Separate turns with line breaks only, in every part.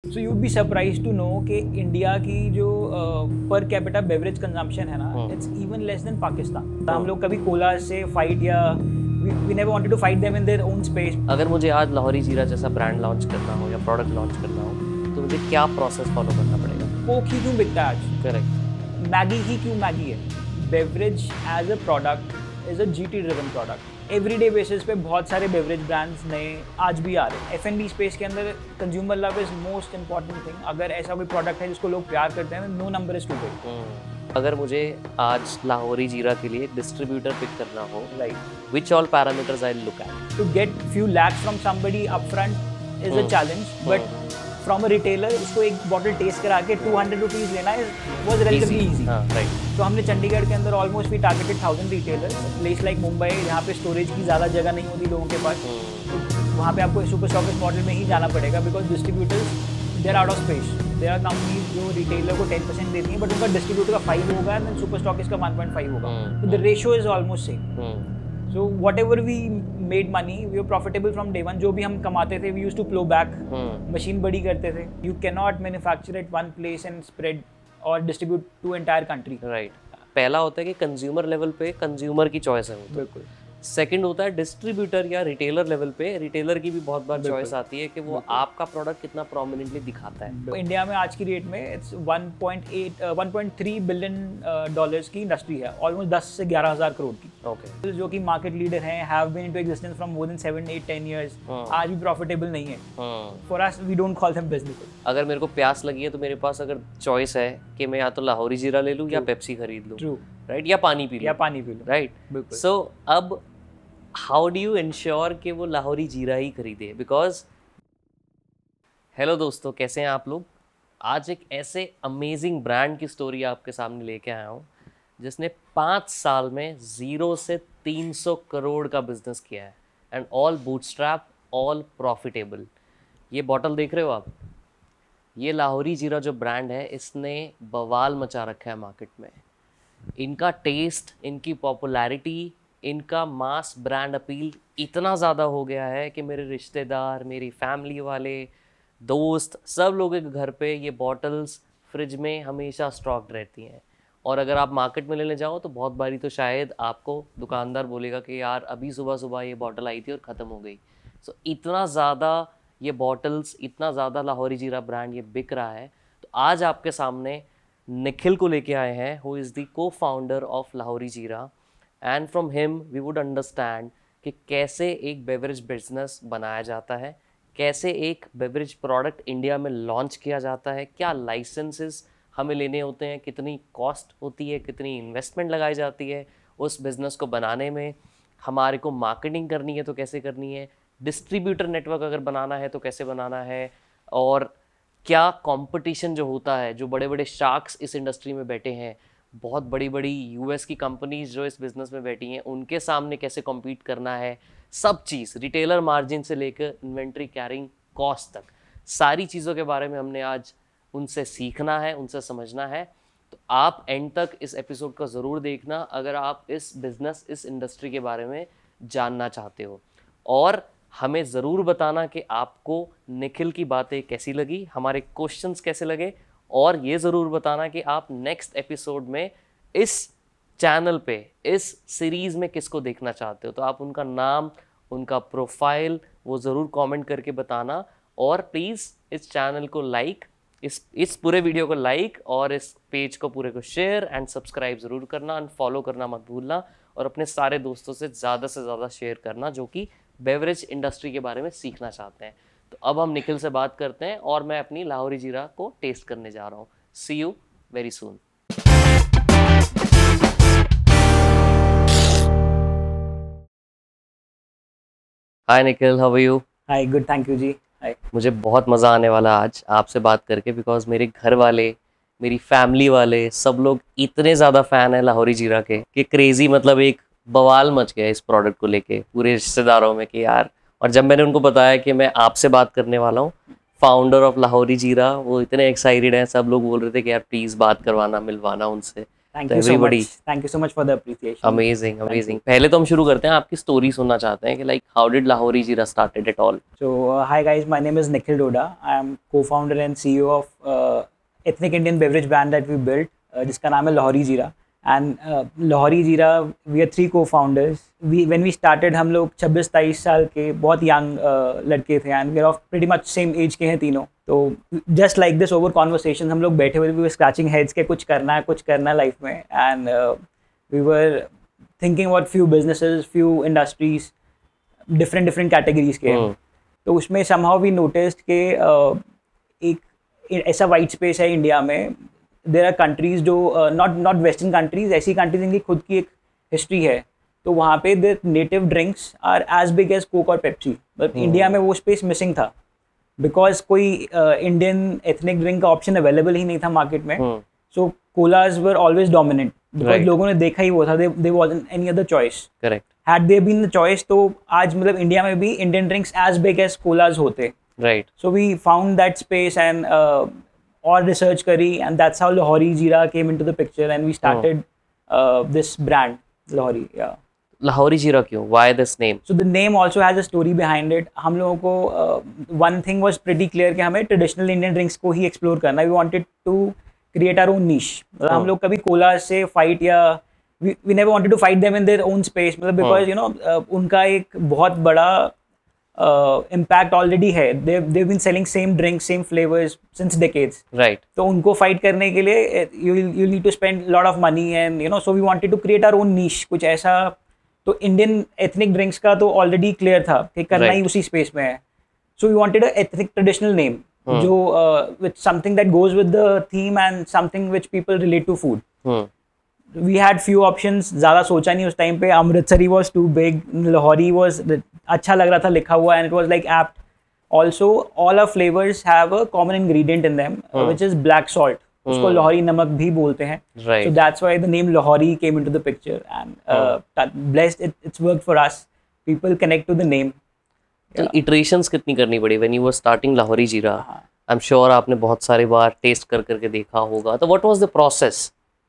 So you be surprise to know कि India की जो पर कैपिटा बेवरेज कंजम्पशन है ना, it's even less than Pakistan. हम लोग कभी कोला से फाइट या we never wanted to fight them in their own space.
अगर मुझे आज लाहौरी जीरा जैसा ब्रांड लॉन्च करना हो या प्रोडक्ट लॉन्च करना हो तो मुझे क्या प्रोसेस फॉलो करना पड़ेगा?
कोक ही क्यों बिकता है आज?
करेक्ट।
मैगी ही क्यों मैगी है? Beverage as a product is a GT driven product. Everyday basis पे बहुत सारे बेवरेज ब्रांड्स नए आज भी आ रहे हैं। F&B स्पेस के अंदर consumer love is most important thing. अगर ऐसा कोई प्रोडक्ट है जिसको लोग प्यार करते हैं, no number is too big.
अगर मुझे आज लाहौरी जीरा के लिए डिस्ट्रीब्यूटर पिक करना हो,
right,
which all parameters I look at?
to get few lakhs from somebody upfront is a challenge, but from a retailer उसको एक बॉटल टेस्ट करा के 200 रुपीज़ लेना was relatively easy.
राइट।
तो हमने चंडीगढ़ के अंदर almost we targeted 1000 retailers. Place like Mumbai जहाँ पे स्टोरेज की ज़्यादा जगह नहीं होती लोगों के पास, तो वहाँ पे आपको सुपर स्टॉकिस्ट मॉडल में ही जाना पड़ेगा, because distributors they are out of space. There are companies जो रिटेलर को 10% देती हैं, बट उनका डिस्ट्रीब्यूटर का 5 होगा एंड सुपर स्टॉकिस्ट का 1.5 होगा, तो the ratio is almost same. So whatever we made money, we were profitable from day one. जो भी हम कमाते थे, we used to plow back. Machine बड़ी करते थे. You cannot manufacture at one place and spread or distribute to entire country.
Right. पहला होता है कि कंज्यूमर लेवल पे कंज्यूमर की चॉइस है वो तो।
बिल्कुल।
सेकंड होता है डिस्ट्रीब्यूटर या रिटेलर लेवल पे रिटेलर की भी बहुत बार चॉइस आती है कि वो आपका प्रोडक्ट कितना प्रोमिनेंटली दिखाता है।
इंडिया में आज की रेट में इट्स 1.3 बिलियन डॉलर्स की इंडस्ट्री है, ऑलमोस्ट 10 से 11 हज़ार करोड़ की।
ओके।
जो कि मार्केट लीडर हैं, have been into existence from more than 7, 8, 10 years, आज भी प्रॉफिटेबल नहीं है। For us we don't call them business.
अगर मेरे को प्यास लगी है तो मेरे पास अगर चॉइस है कि मैं या तो लाहौरी जीरा ले लूँ या पेप्सी खरीद लूँ,
ट्रू,
राइट, या पानी पी लूँ, राइट।
बिल्कुल।
सो अब हाउ डू यू इंश्योर कि वो लाहौरी जीरा ही खरीदे? बिकॉज हेलो दोस्तों, कैसे हैं आप लोग? आज एक ऐसे अमेजिंग ब्रांड की स्टोरी आपके सामने लेके आया हूँ जिसने 5 साल में 0 से 300 करोड़ का बिजनेस किया है, and all bootstrap, all profitable. ये बॉटल देख रहे हो आप, ये लाहौरी जीरा जो ब्रांड है, इसने बवाल मचा रखा है मार्केट में। इनका टेस्ट, इनकी पॉपुलैरिटी, इनका मास ब्रांड अपील इतना ज़्यादा हो गया है कि मेरे रिश्तेदार, मेरी फैमिली वाले, दोस्त, सब लोगों के घर पे ये बॉटल्स फ्रिज में हमेशा स्टॉक्ड रहती हैं। और अगर आप मार्केट में लेने जाओ तो बहुत बारी तो शायद आपको दुकानदार बोलेगा कि यार अभी सुबह सुबह ये बॉटल आई थी और ख़त्म हो गई। सो इतना ज़्यादा ये बॉटल्स, इतना ज़्यादा लाहौरी जीरा ब्रांड ये बिक रहा है। तो आज आपके सामने निखिल को लेके आए हैं, who is the cofounder of Lahori Zeera, and from him we would understand कि कैसे एक बेवरेज बिजनेस बनाया जाता है, कैसे एक बेवरेज प्रोडक्ट इंडिया में लॉन्च किया जाता है, क्या लाइसेंसेस हमें लेने होते हैं, कितनी कॉस्ट होती है, कितनी इन्वेस्टमेंट लगाई जाती है उस बिज़नेस को बनाने में, हमारे को मार्केटिंग करनी है तो कैसे करनी है, डिस्ट्रीब्यूटर नेटवर्क अगर बनाना है तो कैसे बनाना है, और क्या कंपटीशन जो होता है, जो बड़े बड़े शार्क्स इस इंडस्ट्री में बैठे हैं, बहुत बड़ी बड़ी यूएस की कंपनीज जो इस बिज़नेस में बैठी हैं, उनके सामने कैसे कॉम्पीट करना है, सब चीज़, रिटेलर मार्जिन से लेकर इन्वेंट्री कैरिंग कॉस्ट तक, सारी चीज़ों के बारे में हमने आज उनसे सीखना है, उनसे समझना है। तो आप एंड तक इस एपिसोड को ज़रूर देखना अगर आप इस बिज़नेस, इस इंडस्ट्री के बारे में जानना चाहते हो, और हमें ज़रूर बताना कि आपको निखिल की बातें कैसी लगी, हमारे क्वेश्चंस कैसे लगे, और ये ज़रूर बताना कि आप नेक्स्ट एपिसोड में इस चैनल पे, इस सीरीज़ में किसको देखना चाहते हो। तो आप उनका नाम, उनका प्रोफाइल वो ज़रूर कमेंट करके बताना, और प्लीज़ इस चैनल को लाइक, इस पूरे वीडियो को लाइक, और इस पेज को पूरे को शेयर एंड सब्सक्राइब ज़रूर करना, एंड फॉलो करना मत भूलना, और अपने सारे दोस्तों से ज़्यादा शेयर करना जो कि बेवरेज इंडस्ट्री के बारे में सीखना चाहते हैं। तो अब हम निखिल से बात करते हैं, और मैं अपनी लाहौरी जीरा को टेस्ट करने जा रहा हूँ। See you very soon. Hi Nikhil, how are you?
Hi, good, thank you ji. Hi.
मुझे बहुत मज़ा आने वाला आज आपसे बात करके, बिकॉज मेरे घर वाले, मेरी फैमिली वाले, सब लोग इतने ज़्यादा फ़ैन हैं लाहौरी जीरा के कि क्रेज़ी, मतलब एक बवाल मच गया इस प्रोडक्ट को लेके पूरे रिश्तेदारों में कि यार। और जब मैंने उनको बताया कि मैं आपसे बात करने वाला हूँ, फाउंडर ऑफ लाहौरी जीरा, वो इतने एक्साइटेड हैं, सब लोग बोल रहे थे कि यार प्लीज़ बात करवाना, मिलवाना उनसे।
Thank
तो
you so
everybody
much. Thank you so much for the appreciation.
Amazing amazing. पहले तो हम शुरू करते हैं, आपकी स्टोरी सुनना चाहते हैं कि लाइक हाउ डिड लाहौरी जीरा started at all.
So, hi guys, my name is Nikhil Doda. I am co-founder and CEO of ethnic Indian beverage brand that we built, जिसका नाम है लाहौरी जीरा. And लाहौरी जीरा, we are 3 co-founders. When we started, हम लोग 26-23 साल के बहुत young लड़के थे, and we are of pretty much same age के हैं तीनों. तो just like this over conversation हम लोग बैठे हुए we were scratching heads के कुछ करना है लाइफ में, and we were thinking about few businesses, few industries, different categories के. तो उसमें somehow we noticed कि एक ऐसा वाइट स्पेस है इंडिया में. देयर आर कंट्रीज जो नॉट वेस्टर्न कंट्रीज, ऐसी कंट्रीज जिनकी खुद की एक हिस्ट्री है, तो वहाँ पे the native drinks are as big as Coke और पेप्सी. बट इंडिया में वो स्पेस मिसिंग था बिकॉज कोई इंडियन एथनिक ड्रिंक का ऑप्शन अवेलेबल ही नहीं था मार्केट में. So colas were always dominant because लोगों ने देखा ही वो था, दे wasn't any other choice. Correct. Had there been the choice तो आज मतलब इंडिया में भी Indian drinks as big as colas होते. Right. So we found that space and और रिसर्च करी, and that's how Lahori Zeera came into the picture and we started this brand Lahori.
Lahori Zeera क्यों? Why this name?
So the name also has a story behind it. हम लोगों को one thing was pretty clear कि हमें traditional Indian drinks को ही explore करना है. We wanted to create our own niche. हम लोग कभी कोला से फाइट या we never wanted to fight them in their own space, मतलब बिकॉज यू नो उनका एक बहुत बड़ा impact already है. they've been selling same drinks, same flavors since decades. Right. तो उनको fight करने के लिए you need to spend a lot of money, and you know, so we wanted to create our own niche. कुछ ऐसा तो Indian ethnic drinks का तो already clear था कि करना ही उसी space में है. So we wanted a ethnic traditional name जो with something that goes with the theme and something which people relate to food. We had few options, ज़्यादा सोचा नहीं उस टाइम पे. Amritsari was too big, Lahori was अच्छा लग रहा था लिखा हुआ, and it was like apt. Also, all our flavors have a common ingredient in them, which is black salt. उसको लाहौरी नमक भी बोलते हैं. Right. So that's why the name Lahori came into the picture, and blessed it's worked for us. People connect to the name.
तो iterations कितनी करनी पड़ी when you were starting Lahori जीरा? I'm sure आपने बहुत सारे बार टेस्ट करके देखा होगा. तो what was the process?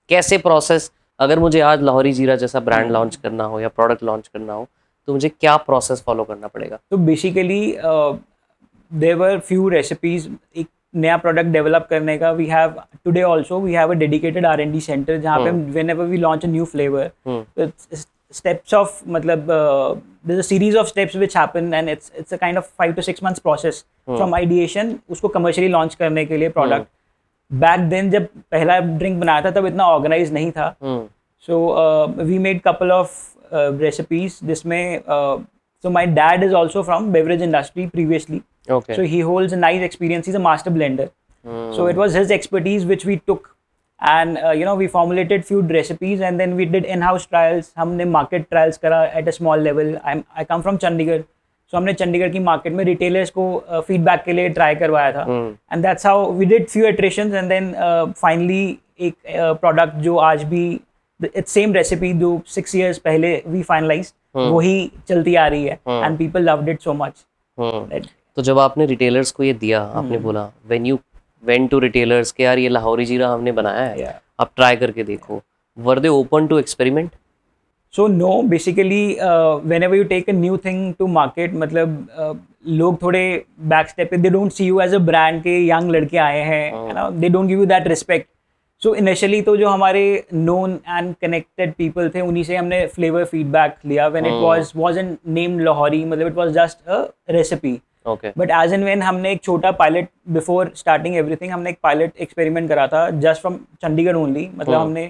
कैसे प्रोसेस, अगर मुझे आज लाहौरी जीरा जैसा ब्रांड लॉन्च करना हो या प्रोडक्ट लॉन्च करना हो तो मुझे क्या प्रोसेस फॉलो करना पड़ेगा? तो
basically there were few recipes. एक नया प्रोडक्ट डेवलप करने का we have today also we have a dedicated R&D centre जहाँ पे whenever we launch a new flavour, steps of मतलब there is a series of steps which happen, and it's a kind of 5 to 6 months process from ideation उसको commercially launch करने के लिए product. Back then जब पहला drink बनाया था तब इतना ऑर्गेनाइज नहीं था. So we made couple of recipes जिसमें so my dad is also from beverage industry previously. Okay. So he holds a nice experience. He's a master blender. So it was his expertise which we took, and you know, we formulated few recipes, and then we did in-house trials. हमने market trials करा at a small level. I come from Chandigarh. So हमने चंडीगढ़ की market में retailers को feedback के लिए try करवाया था, and that's how we did few iterations, and then finally एक प्रोडक्ट जो आज भी इट्स सेम रेसिपी जो 6 years पहले वी फाइनलाइज्ड वही चलती आ रही है, and people loved it so much.
तो जब आपने रिटेलर्स को ये दिया, आपने बोला when you went to retailers के यार ये लाहौरी जीरा हमने बनाया है, आप ट्राई करके देखो, were they open to experiment?
So no, basically whenever you take a new thing to market, मतलब लोग थोड़े back step पे, they don't see you as a brand के young लड़के आए हैं, you know, they don't give you that respect. So initially तो जो हमारे known and connected people थे उन्हीं से हमने flavor feedback लिया when it wasn't named Lahori, मतलब it was just a recipe. Okay. But as and when हमने एक छोटा pilot before starting everything, हमने एक pilot experiment करा था just from चंडीगढ़ only, मतलब हमने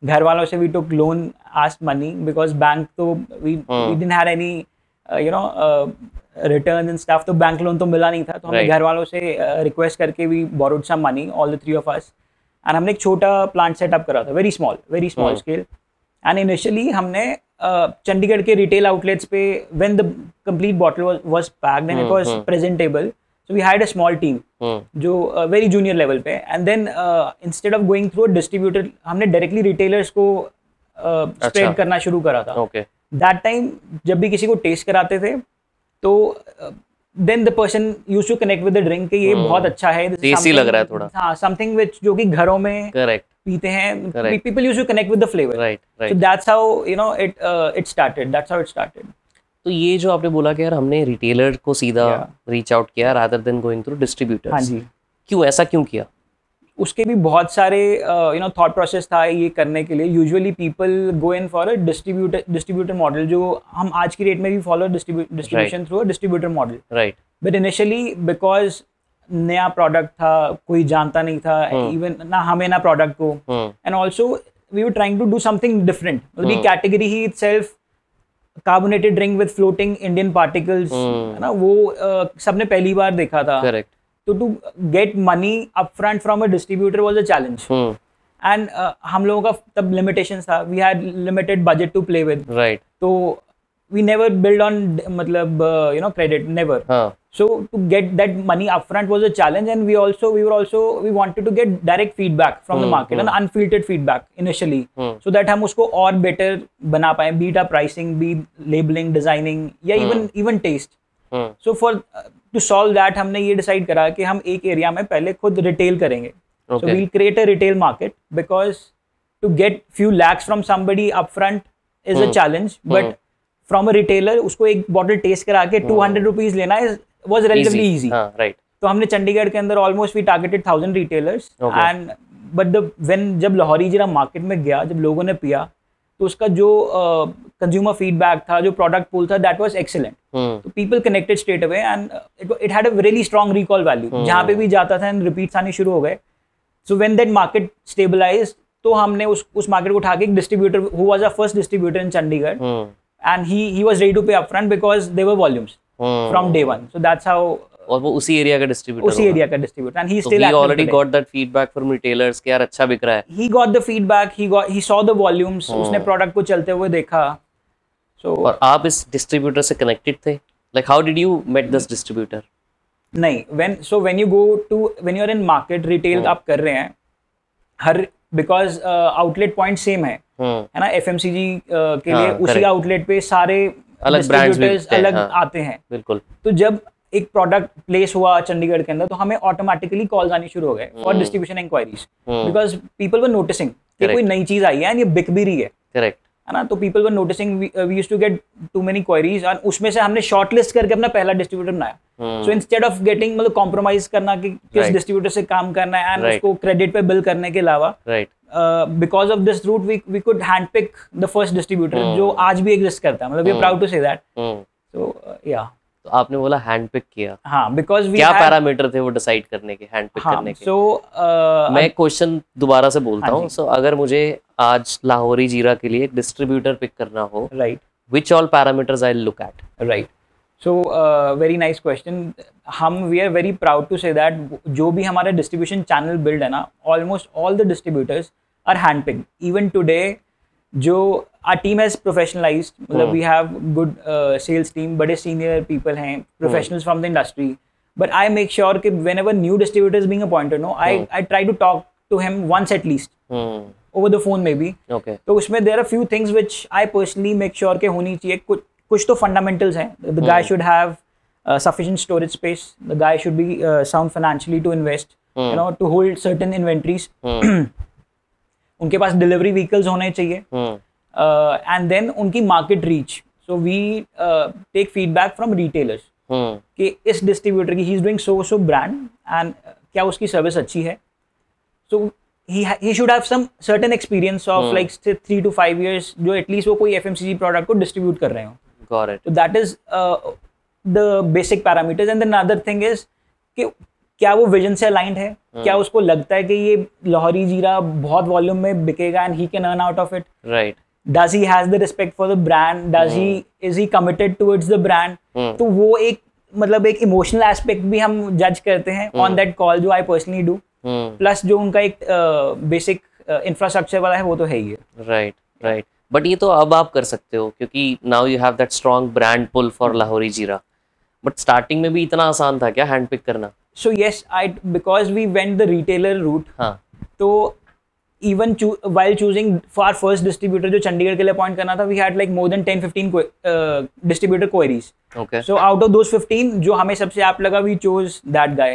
घर वालों से we took loan, asked money because bank तो we didn't have any you know returns and stuff, तो बैंक लोन तो मिला नहीं था, तो हमने घर वालों से रिक्वेस्ट करके we borrowed some money, all the 3 of us, and हमने एक छोटा प्लांट सेटअप करा था, very small scale, and initially हमने चंडीगढ़ के रिटेल आउटलेट्स पे when the complete bottle was packed and it was presentable, so we had a small team जो very junior level पे, and then instead of going through a distributor हमने directly retailers को spread करना शुरू करा था. That time जब भी किसी को टेस्ट कराते थे तो then the person used to connect with the drink कि ये बहुत अच्छा है,
देसी लग रहा है थोड़ा,
हाँ, something which जो कि घरों में
करेक्ट
पीते हैं, people used to connect with the flavor,
right
so that's how you know it started, that's how it started.
तो ये जो आपने बोला कि यार हमने रिटेलर को सीधा रीच आउट किया rather than going through distributors,
हाँ जी,
क्यों ऐसा क्यों किया?
उसके भी बहुत सारे थॉट प्रोसेस था ये करने के लिए. Usually people go in for a distributor model, जो हम आज की डेट में भी follow distribution through a distributor model,
right.
But initially because नया प्रोडक्ट था, कोई जानता नहीं था, इवन ना हमें ना प्रोडक्ट को, and also we were trying to do something different. मतलब ये कैटेगरी ही itself carbonated drink with floating Indian particles है ना, वो सबने पहली बार देखा था.
Correct.
So to get money upfront from a distributor was a challenge. And हम लोगों का तब limitations था. We had limited budget to play with.
Right.
So we never build on मतलब credit, never. So to get that money upfront was a challenge, and we wanted to get direct feedback from the market and unfiltered feedback initially, so that हम उसको और better बना पाएं, be it pricing, be labeling, designing, या even taste. So for to solve that हमने ये decide करा कि हम एक एरिया में पहले खुद रिटेल करेंगे. So we'll create a retail market, because to get few lakhs from somebody upfront is a challenge, but from a retailer उसको एक बॉटल टेस्ट करा के 200 रुपीज लेना was relatively easy.
Right.
तो हमने चंडीगढ़ के अंदर almost we targeted 1000 retailers, and but जब लाहौरी जीरा मार्केट में गया, जब लोगों ने पिया, तो उसका जो कंज्यूमर फीडबैक था, जो प्रोडक्ट पूल था, दैट वाज एक्सीलेंट. तो people connected straight away, and it had a really strong recall value. जहाँ पे भी जाता था एंड रिपीट्स आने शुरू हो गए. So when that market stabilised, तो हमने उस मार्केट को उठा के एक distributor, who was our first distributor in Chandigarh, and he was ready to pay upfront because there were volumes from day one. So that's how.
और वो उसी एरिया का distributor,
and he still
already got that feedback from retailers कि यार अच्छा बिक रहा है.
He got the feedback, he saw the volumes, उसने प्रोडक्ट को चलते हुए देखा. So,
और आप इस डिस्ट्रीब्यूटर से कनेक्टेड थे? Like how did you met this distributor?
नहीं, when you are in market retail आप कर रहे हैं, हर because outlet point same है ना, FMCG के लिए उसी आउटलेट पे सारे डिस्ट्रीब्यूटर्स अलग आते हैं.
बिल्कुल.
तो जब एक प्रोडक्ट प्लेस हुआ चंडीगढ़ के अंदर, तो हमें ऑटोमेटिकली कॉल्स आनी शुरू हो गए for distribution inquiries, because people were noticing कि कोई नई चीज आई है एंड ये बिक भी रही है.
करेक्ट
है ना. तो people were noticing, we used to get too many queries, और उसमें से हमने शॉर्टलिस्ट करके अपना पहला डिस्ट्रीब्यूटर बनाया. सो इंस्टेड ऑफ गेटिंग मतलब कॉम्प्रोमाइज करना कि किस डिस्ट्रीब्यूटर से काम करना है एंड उसको क्रेडिट पे बिल करने के अलावा, because of this route we could hand pick the first distributor, जो आज भी एग्जिस्ट करता है. मतलब we are proud to say that. So yeah.
तो आपने बोला हैंड पिक किया.
हाँ, बिकॉज
क्या पैरामीटर थे वो डिसाइड करने के, हैंड पिक करने के? मैं क्वेश्चन दोबारा से बोलता हूँ. सो अगर मुझे आज लाहौरी जीरा के लिए डिस्ट्रीब्यूटर पिक करना हो,
right,
which all parameters I look at?
Right. So very nice question. We are very proud to say that जो भी हमारा डिस्ट्रीब्यूशन चैनल बिल्ड है ना, almost all the distributors are hand picked. Even today जो our team has professionalized, मतलब we have good sales team, बड़े senior people हैं, professionals from the industry, but I make sure कि whenever new distributor is being appointed, no, I try to talk to him once at least, over the phone maybe.
Okay.
तो उसमें there are few things which I personally make sure कि होनी चाहिए. कुछ तो fundamentals हैं. The guy should have sufficient storage space. The guy should be sound financially to invest, you know, to hold certain inventories. उनके पास delivery vehicles होने चाहिए. And then उनकी market reach. So we take feedback from retailers कि इस distributor की he is doing so brand and क्या उसकी service अच्छी है. So he should have some certain experience of like 3 to 5 years, जो at least वो कोई FMCG product को distribute कर रहे हो.
Got it.
So that is the basic parameters. And then another thing is कि क्या वो विजन से अलाइंड है, क्या उसको लगता है कि ये लाहौरी जीरा बहुत वॉल्यूम में बिकेगा and he can earn out of it.
Right.
Does he has the respect for the brand? Is he committed towards the brand? तो वो एक मतलब एक इमोशनल एस्पेक्ट भी हम जज करते हैं ऑन दैट कॉल, जो आई पर्सनली डू. प्लस जो उनका एक बेसिक इंफ्रास्ट्रक्चर वाला है वो तो है ही है.
Right, right. बट ये तो अब आप कर सकते हो क्योंकि now you have that strong brand pull for Lahori Zeera. But starting में भी इतना आसान था क्या हैंड पिक करना?
So yes, because we went the retailer route.
हाँ.
तो even while choosing for our first distributor जो चंडीगढ़ के लिए अपॉइंट करना था, we had like more than 10-15 distributor queries.
Okay.
So out of those 15 जो हमें सबसे आप लगा, we chose that guy.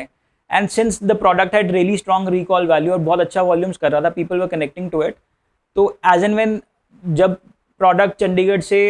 And since the product had really strong recall value और बहुत अच्छा volumes कर रहा था, people were connecting to it. तो as and when जब product चंडीगढ़ से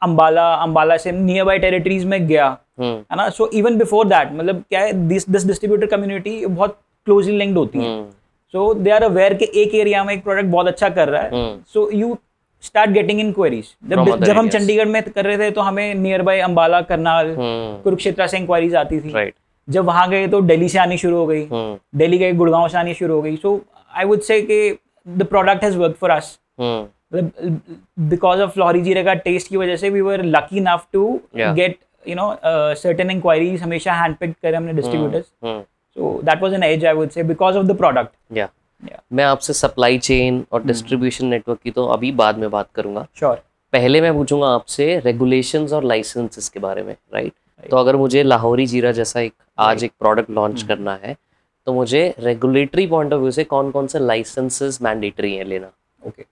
अंबाला से नियरबाई टेरिटरीज में गया है ना, सो इवन बिफोर दैट मतलब क्या है, दिस डिस्ट्रीब्यूटर कम्युनिटी बहुत क्लोजली लिंक्ड होती है. सो दे आर अवेयर कि एक एरिया में एक प्रोडक्ट बहुत अच्छा कर रहा है, so you start getting in queries. जब हम चंडीगढ़ में कर रहे थे तो हमें नियर बाय अंबाला, करनाल, कुरुक्षेत्र से इंक्वायरीज आती थी. जब वहां गए तो दिल्ली से आनी शुरू हो गई, दिल्ली गए गुड़गांव से आनी शुरू हो गई. सो आई वुड से कि the product has worked for us. Because of Lahori जीरे का टेस्ट की वजह से we were lucky enough to get certain inquiries. हमेशा हैंड पिक करे हमने distributors. So that was an edge, I would say, because of the product.
Yeah. मैं आपसे सप्लाई चेन और डिस्ट्रीब्यूशन नेटवर्क की तो अभी बाद में बात करूंगा.
Sure.
पहले मैं पूछूंगा आपसे रेगुलेशंस और लाइसेंसेस के बारे में, राइट? तो अगर मुझे लाहौरी जीरा जैसा आज एक प्रोडक्ट लॉन्च करना है तो मुझे रेगुलेटरी पॉइंट ऑफ व्यू से कौन कौन से लाइसेंसेस मैंडेटरी हैं लेना?
Okay.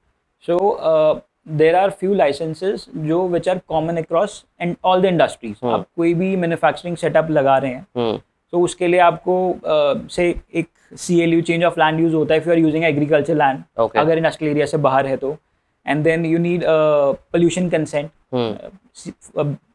So there are few licenses जो which are common across and all the industries. आप कोई भी मैन्युफैक्चरिंग सेटअप लगा रहे हैं तो उसके लिए आपको से एक CLU change of land use होता है if you are using agriculture land, अगर इंडस्ट्रियल एरिया से बाहर है तो. And then you need pollution consent.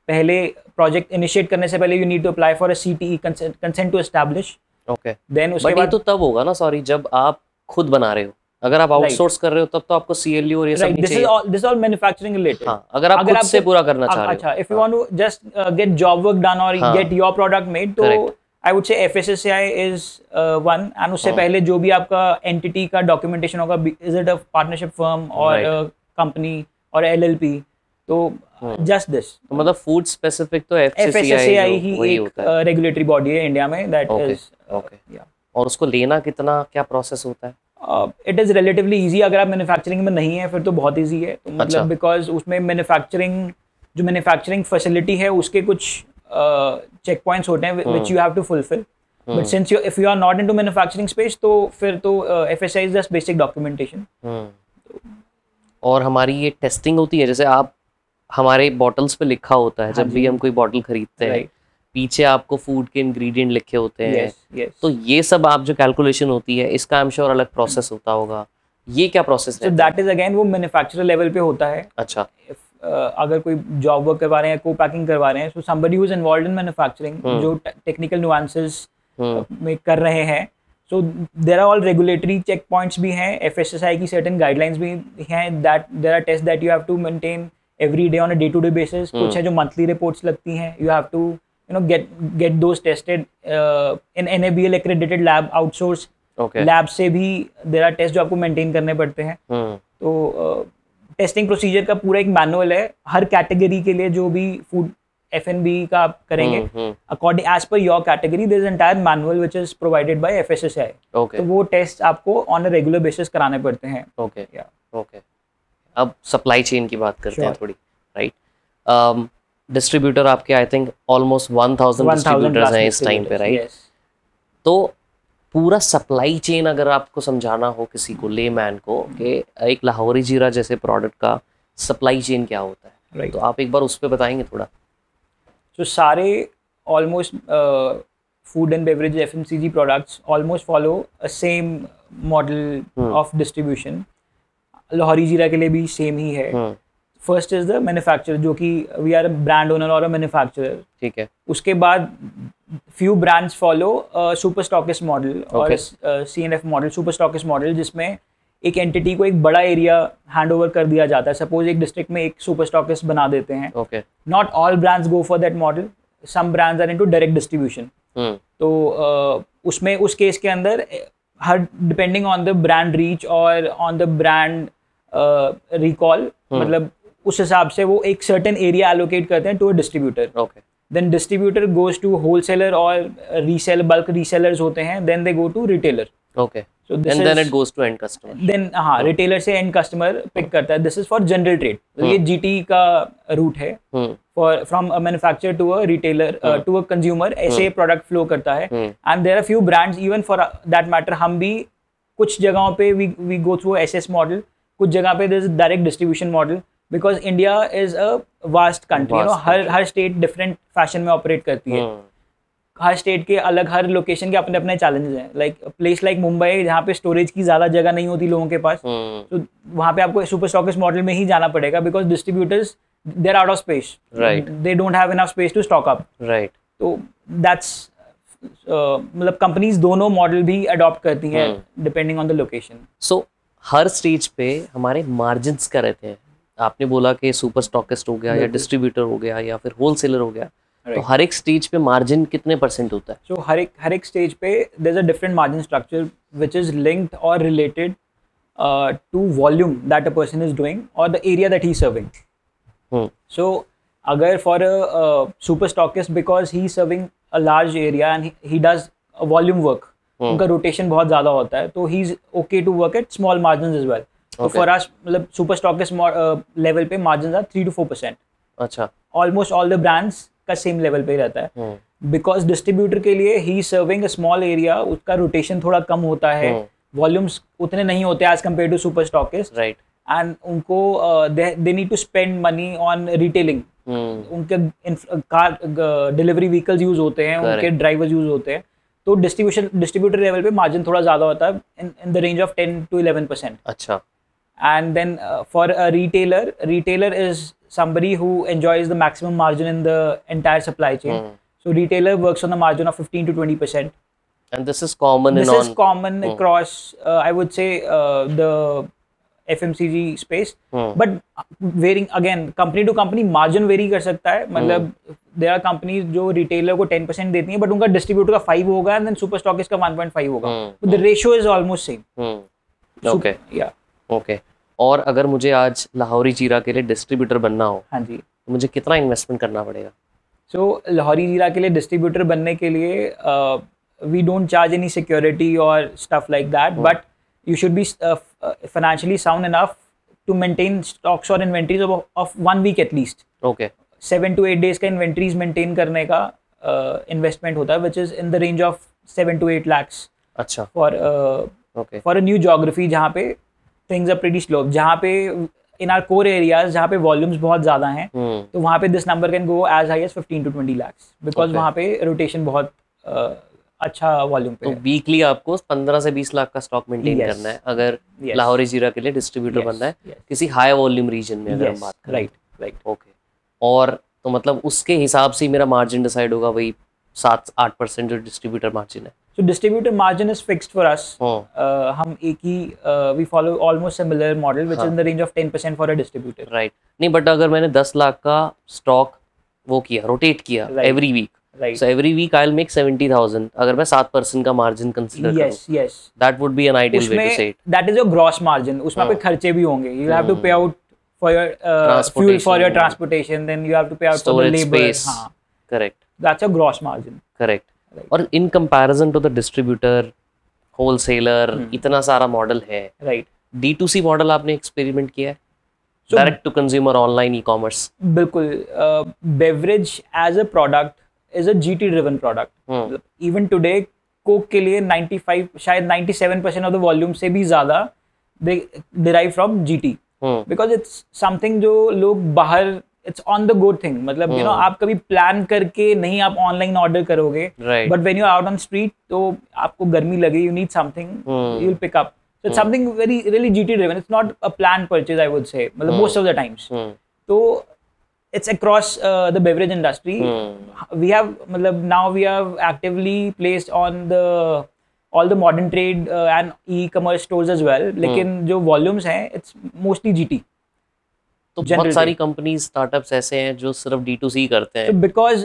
पहले प्रोजेक्ट इनिशिएट करने से पहले you need to apply for a CTE consent to establish. Okay. Then उसके बाद
तो तब होगा ना, सॉरी, जब आप खुद बना रहे हो. अगर आप आउटसोर्स कर रहे हो तब तो आपको CLU और ये सब नहीं चाहिए.
This all manufacturing related.
हां, अगर आप खुद से पूरा करना चाह रहे हो.
अच्छा, if you want to just get job work done और गेट योर प्रोडक्ट मेड, तो I would say FSSAI is one, and उससे पहले जो भी आपका entity का documentation होगा, is it a partnership firm or a company or LLP, तो just this.
तो मतलब food specific तो
FSSAI ही एक regulatory body है इंडिया में, that is.
Yeah. और उसको लेना कितना, क्या process होता है?
It is relatively easy. अगर आप manufacturing में नहीं है फिर तो बहुत easy है. तो मतलब because उसमें manufacturing facility है उसके कुछ check points होते हैं which you have to fulfill. But since if you are not into manufacturing space तो फिर तो FSI is just basic documentation.
और हमारी ये टेस्टिंग होती है, जैसे आप हमारे बॉटल्स पे लिखा होता है, जब भी हम कोई बॉटल खरीदते हैं पीछे आपको फूड के इंग्रेडिएंट लिखे होते हैं. तो ये सब आप जो कैलकुलेशन होती है इसका आई एम श्योर अलग प्रोसेस होता होगा. ये क्या प्रोसेस है?
दैट इज अगेन वो मैन्युफैक्चरर लेवल पे होता है.
अच्छा.
अगर कोई जॉब वर्क करवा रहे हैं, को पैकिंग करवा रहे हैं, so somebody who is involved in manufacturing, जो टेक्निकल नुआंसेस में कर रहे हैं, so there are all regulatory check points भी हैं. FSSAI की सर्टेन गाइडलाइंस भी हैं, that there are test that you have to maintain every day on a day to day basis. कुछ है जो मंथली रिपोर्ट्स लगती हैं, you have to get those tested in NABL accredited lab, outsource lab से भी there are tests जो आपको maintain करने पड़ते हैं. तो टेस्टिंग प्रोसीजर का पूरा एक मैनुअल है हर कैटेगरी के लिए. जो भी फूड F&B का आप करेंगे according as per your category, there is entire manual which is provided by FSSAI. तो वो टेस्ट आपको ऑन अ रेगुलर बेसिस कराने पड़ते हैं.
ओके. अब सप्लाई चेन की बात करते हैं थोड़ी, राइट? डिस्ट्रीब्यूटर आपके आई थिंक ऑलमोस्ट 1000 डिस्ट्रीब्यूटर्स हैं इस टाइम पे, राइट? तो पूरा सप्लाई चेन अगर आपको समझाना हो किसी को, लेमैन को, कि एक लाहौरी जीरा जैसे प्रोडक्ट का सप्लाई चेन क्या होता है, तो आप एक बार उस पर बताएंगे थोड़ा.
तो सारे almost food and beverage FMCG products almost follow a same model of distribution. Lahori जीरा के लिए भी सेम ही है. फर्स्ट इज द मैन्युफैक्चरर, जो कि we are a brand owner और अ मैन्युफैक्चरर. ठीक है. उसके बाद few brands follow super stockist model और CNF model, super stockist model, जिसमें एक एंटिटी को एक बड़ा एरिया हैंड ओवर कर दिया जाता है. सपोज एक डिस्ट्रिक्ट में एक सुपर स्टॉकिस्ट बना देते हैं. Not all brands go for that model, some brands are into direct distribution. तो उसमें उस केस के अंदर हर depending on the brand reach और ऑन द ब्रांड रिकॉल, मतलब उस हिसाब से वो एक सर्टेन एरिया एलोकेट करते हैं to a distributor. Then distributor goes to wholesaler or reseller, bulk resellers होते हैं. Then they go to retailer.
Okay. So this and then it goes to end customer.
Then हाँ, retailer से end customer pick करता है. This is for general trade. ये GT का route है. For from a manufacturer to a retailer to a consumer, ऐसे product flow करता है. And there are few brands, even for that matter, हम भी कुछ जगहों पे we go through SS model, कुछ जगह पे there is direct distribution model, because India is a vast country, you know, हर स्टेट डिफरेंट फैशन में ऑपरेट करती है। हर स्टेट के अलग, हर लोकेशन के अपने अपने चैलेंजेस हैं। लाइक प्लेस लाइक मुंबई, जहाँ पे स्टोरेज की ज़्यादा जगह नहीं होती लोगों के पास, तो वहाँ पे आपको सुपर स्टॉकिस्ट मॉडल में ही जाना पड़ेगा, because distributors they are out of space, they don't have enough space to stock up, right. तो दैट्स मतलब कंपनीज दोनों मॉडल भी अडॉप्ट करती हैं depending on the location.
So हर स्टेज पे हमारे मार्जिन्स क्या रहते हैं? आपने बोला कि सुपर स्टॉकिस्ट हो गया या डिस्ट्रीब्यूटर हो गया या फिर होलसेलर हो गया, तो हर एक स्टेज पे मार्जिन कितने % होता है?
सो हर एक स्टेज पे there is a different margin structure which is linked और related to volume that a person is doing और the area that he is serving. So अगर for a super stockist, because he is serving a large area and he does volume work, उनका rotation बहुत ज़्यादा होता है, तो he is okay to work at small margin as well. तो for us मतलब super stockist level पे margin are 3 to 4%।
अच्छा,
ऑलमोस्ट ऑल द ब्रांड्स का सेम लेवल पे ही रहता है, बिकॉज डिस्ट्रीब्यूटर के लिए he serving a small area, उसका रोटेशन थोड़ा कम होता है, वॉल्यूम्स उतने नहीं होते as compared to super stockist, right. And उनको they need to spend money on retailing, उनके कार डिलीवरी व्हीकल्स यूज होते हैं, उनके ड्राइवर्स यूज होते हैं, तो डिस्ट्रीब्यूटर लेवल पे मार्जिन थोड़ा ज़्यादा होता है, इन द रेंज ऑफ 10 to 11%।
अच्छा।
And then for a retailer is somebody who enjoys the maximum margin in the entire supply chain. So retailer works on the margin of 15 to 20%.
And this is common
across, I would say, the FMCG space. But varying again, company to company margin vary कर सकता है। मतलब there are companies जो retailer को 10% देती हैं, but उनका distributor का 5 होगा and then super stockist का 1.5 होगा। But the ratio is almost same.
Okay. Okay. और अगर मुझे आज लाहौरी जीरा के लिए डिस्ट्रीब्यूटर बनना हो, हाँ जी, तो मुझे कितना इन्वेस्टमेंट करना पड़ेगा? सो
लाहौरी जीरा के लिए डिस्ट्रीब्यूटर बनने के लिए we don't charge any security और stuff like that, but you should be financially sound enough to maintain stocks और inventories of 1 week at least.
Okay.
7 to 8 days का इन्वेंट्रीज मेंटेन करने का इन्वेस्टमेंट होता है, which is in the range of 7 to 8 lakhs।
अच्छा।
For a new geography जहाँ पे things are pretty slow, जहाँ पे in our core areas जहाँ पे volumes बहुत ज़्यादा हैं, तो वहाँ पे this number can go as high as 15 to 20 lakhs, because वहाँ पे rotation बहुत अच्छा वॉल्यूम पे।
तो वीकली आपको 15 से 20 लाख का स्टॉक मेंटेन करना है अगर लाहौरी जीरा के लिए डिस्ट्रीब्यूटर बनना है किसी हाई वॉल्यूम रीजन में, अगर हम बात करें। राइट। ओके। और तो मतलब उसके हिसाब से मेरा मार्जिन डिसाइड होगा, वही 7-8% जो डिस्ट्रीब्यूटर मार्जिन है।
So distributor margin is fixed for us. हम एक ही we follow almost similar model which is in the range of 10% for a distributor.
Right. नहीं, बट अगर मैंने 10 लाख का स्टॉक वो किया, रोटेट किया every week, so every week I'll make 70,000. अगर मैं 7% का मार्जिन कंसीडर करूं,
yes,
that would be an ideal way to say it.
That is your gross margin. उसमें पे खर्चे भी होंगे. You have to pay out for your fuel, for your transportation, then you have to pay out for the labor.
Correct.
That's your gross margin.
Correct. और in comparison to the distributor, wholesaler, इतना सारा model है, right. D2C model आपने experiment किया है? Direct to consumer, online e commerce.
बिल्कुल। Beverage as a product is a GT driven product. Even today Coke के लिए 95 शायद 97% ऑफ द वॉल्यूम से भी ज्यादा they derive from GT, because it's something जो लोग बाहर, it's on the go thing. मतलब यू नो, आप कभी प्लान करके नहीं आप ऑनलाइन ऑर्डर करोगे, but when you are out on street, तो आपको गर्मी लगे, you need something, you will pick up. So it's something very really GT driven, it's not a plan purchase, I would say, मतलब most of the times. तो it's across the beverage industry. We have, मतलब now we have actively placed on the all the modern trade and e commerce stores as well, लेकिन जो volumes हैं it's mostly GT।
तो बहुत सारी companies, startups ऐसे हैं जो सिर्फ D2C करते हैं।
बिकॉज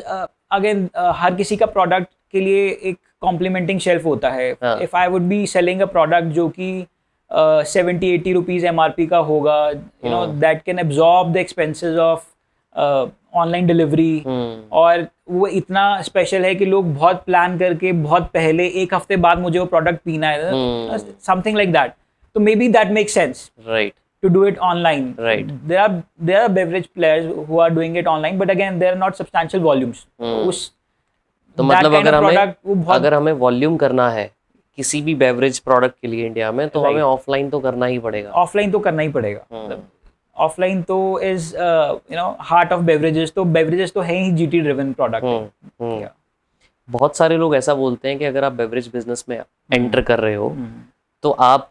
अगेन हर किसी का प्रोडक्ट के लिए एक कॉम्प्लीमेंटिंग शेल्फ होता है। If I would be selling a product जो कि 70-80 रुपीज MRP का होगा, you know, that can absorb the expenses of online delivery, और वो इतना स्पेशल है कि लोग बहुत प्लान करके बहुत पहले, एक हफ्ते बाद मुझे वो प्रोडक्ट पीना है, समथिंग लाइक दैट, तो may be that make sense, right, to do it online.
Right.
There are beverage players who are doing it online, but again they are not substantial volumes.
तो मतलब अगर हमें volume करना है किसी भी beverage product के लिए इंडिया में, तो हमें ऑफलाइन तो करना ही पड़ेगा।
ऑफलाइन तो करना ही पड़ेगा। ऑफलाइन तो इज हार्ट ऑफ बेवरेजेस, तो बेवरेजेस तो है ही जीटी ड्रिवन प्रोडक्ट।
बहुत सारे लोग ऐसा बोलते हैं कि अगर आप बेवरेज बिजनेस में एंटर कर रहे हो तो आप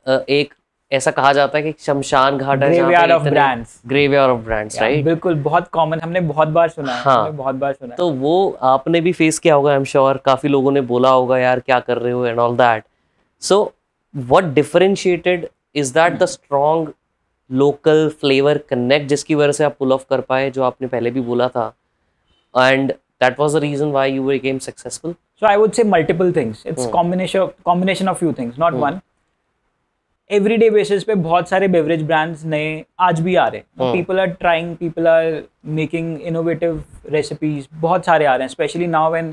एक ऐसा कहा जाता है कि शमशान घाट है,
graveyard of brands,
graveyard of brands, right?
बिल्कुल, बहुत कॉमन, हमने बहुत बार सुना है।
हाँ,
हमने बहुत बार सुना है।
तो वो आपने भी फेस किया होगा, आई एम श्योर। काफी लोगों ने बोला होगा यार क्या कर रहे हो and all that. So what differentiated is that the strong local flavour connect जिसकी वजह से आप पुल ऑफ कर पाए, जो आपने पहले भी बोला था, and that was the reason why you became successful?
So I would say multiple things, it's combination of few things, not one. Everyday basis पे बहुत सारे बेवरेज ब्रांड्स नए आज भी आ रहे हैं। People are trying, people are making innovative recipes, बहुत सारे आ रहे हैं, specially now when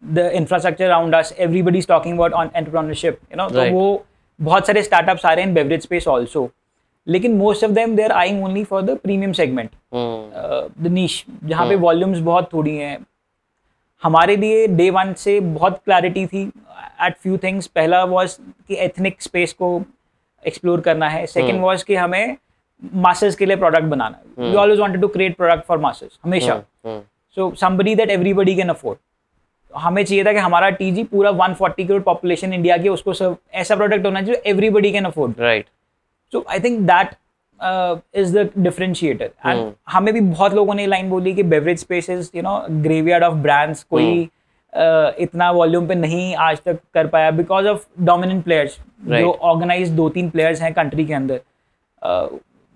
the infrastructure around us, everybody is talking about entrepreneurship, तो वो बहुत सारे स्टार्टअप्स आ रहे हैं इन बेवरेज स्पेस ऑल्सो। लेकिन most of them they are eyeing only for the premium segment, the niche, जहाँ पे वॉल्यूम्स बहुत थोड़ी हैं। हमारे लिए डे वन से बहुत क्लैरिटी थी एट फ्यू थिंग्स। पहला वाज कि एथनिक स्पेस को एक्सप्लोर करना है। सेकंड वाज कि हमें मासेस के लिए प्रोडक्ट बनाना है। We always wanted to create product for masses, हमेशा। So somebody that everybody can afford. हमें चाहिए था कि हमारा टीजी पूरा 140 करोड़ पॉपुलेशन इंडिया की, उसको सब ऐसा प्रोडक्ट होना चाहिए everybody can afford, right? So I think that is the differentiator. And हमें भी बहुत लोगों ने लाइन बोली कि beverage space is graveyard of brands, कोई इतना वॉल्यूम पे नहीं आज तक कर पाया बिकॉज ऑफ डोमिनेंट प्लेयर्स, जो ऑर्गेनाइज 2-3 प्लेयर्स हैं कंट्री के अंदर,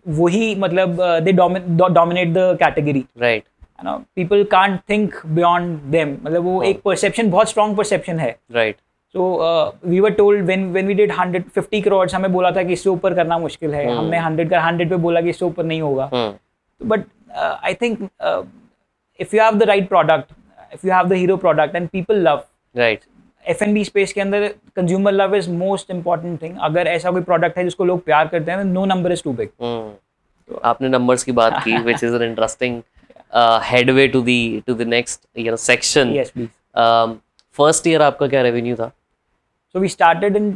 वही मतलब they dominate the category, right? People can't think beyond them, मतलब वो एक परसेप्शन, बहुत स्ट्रॉन्ग परसेप्शन है, right? So we were told when we did 150 crore, हमें बोला था कि इससे ऊपर करना मुश्किल है। हमने 100 पे बोला कि इससे ऊपर नहीं होगा। But I think if you have the right product, if you have the hero product and people love, right? F&B space के अंदर consumer love is most important thing. अगर ऐसा कोई प्रोडक्ट है जिसको लोग प्यार करते हैं, no number is too big.
तो आपने नंबर्स की बात की, which is an interesting headway to the next section.
Yes, please.
First year आपका क्या रेवेन्यू था?
So we started in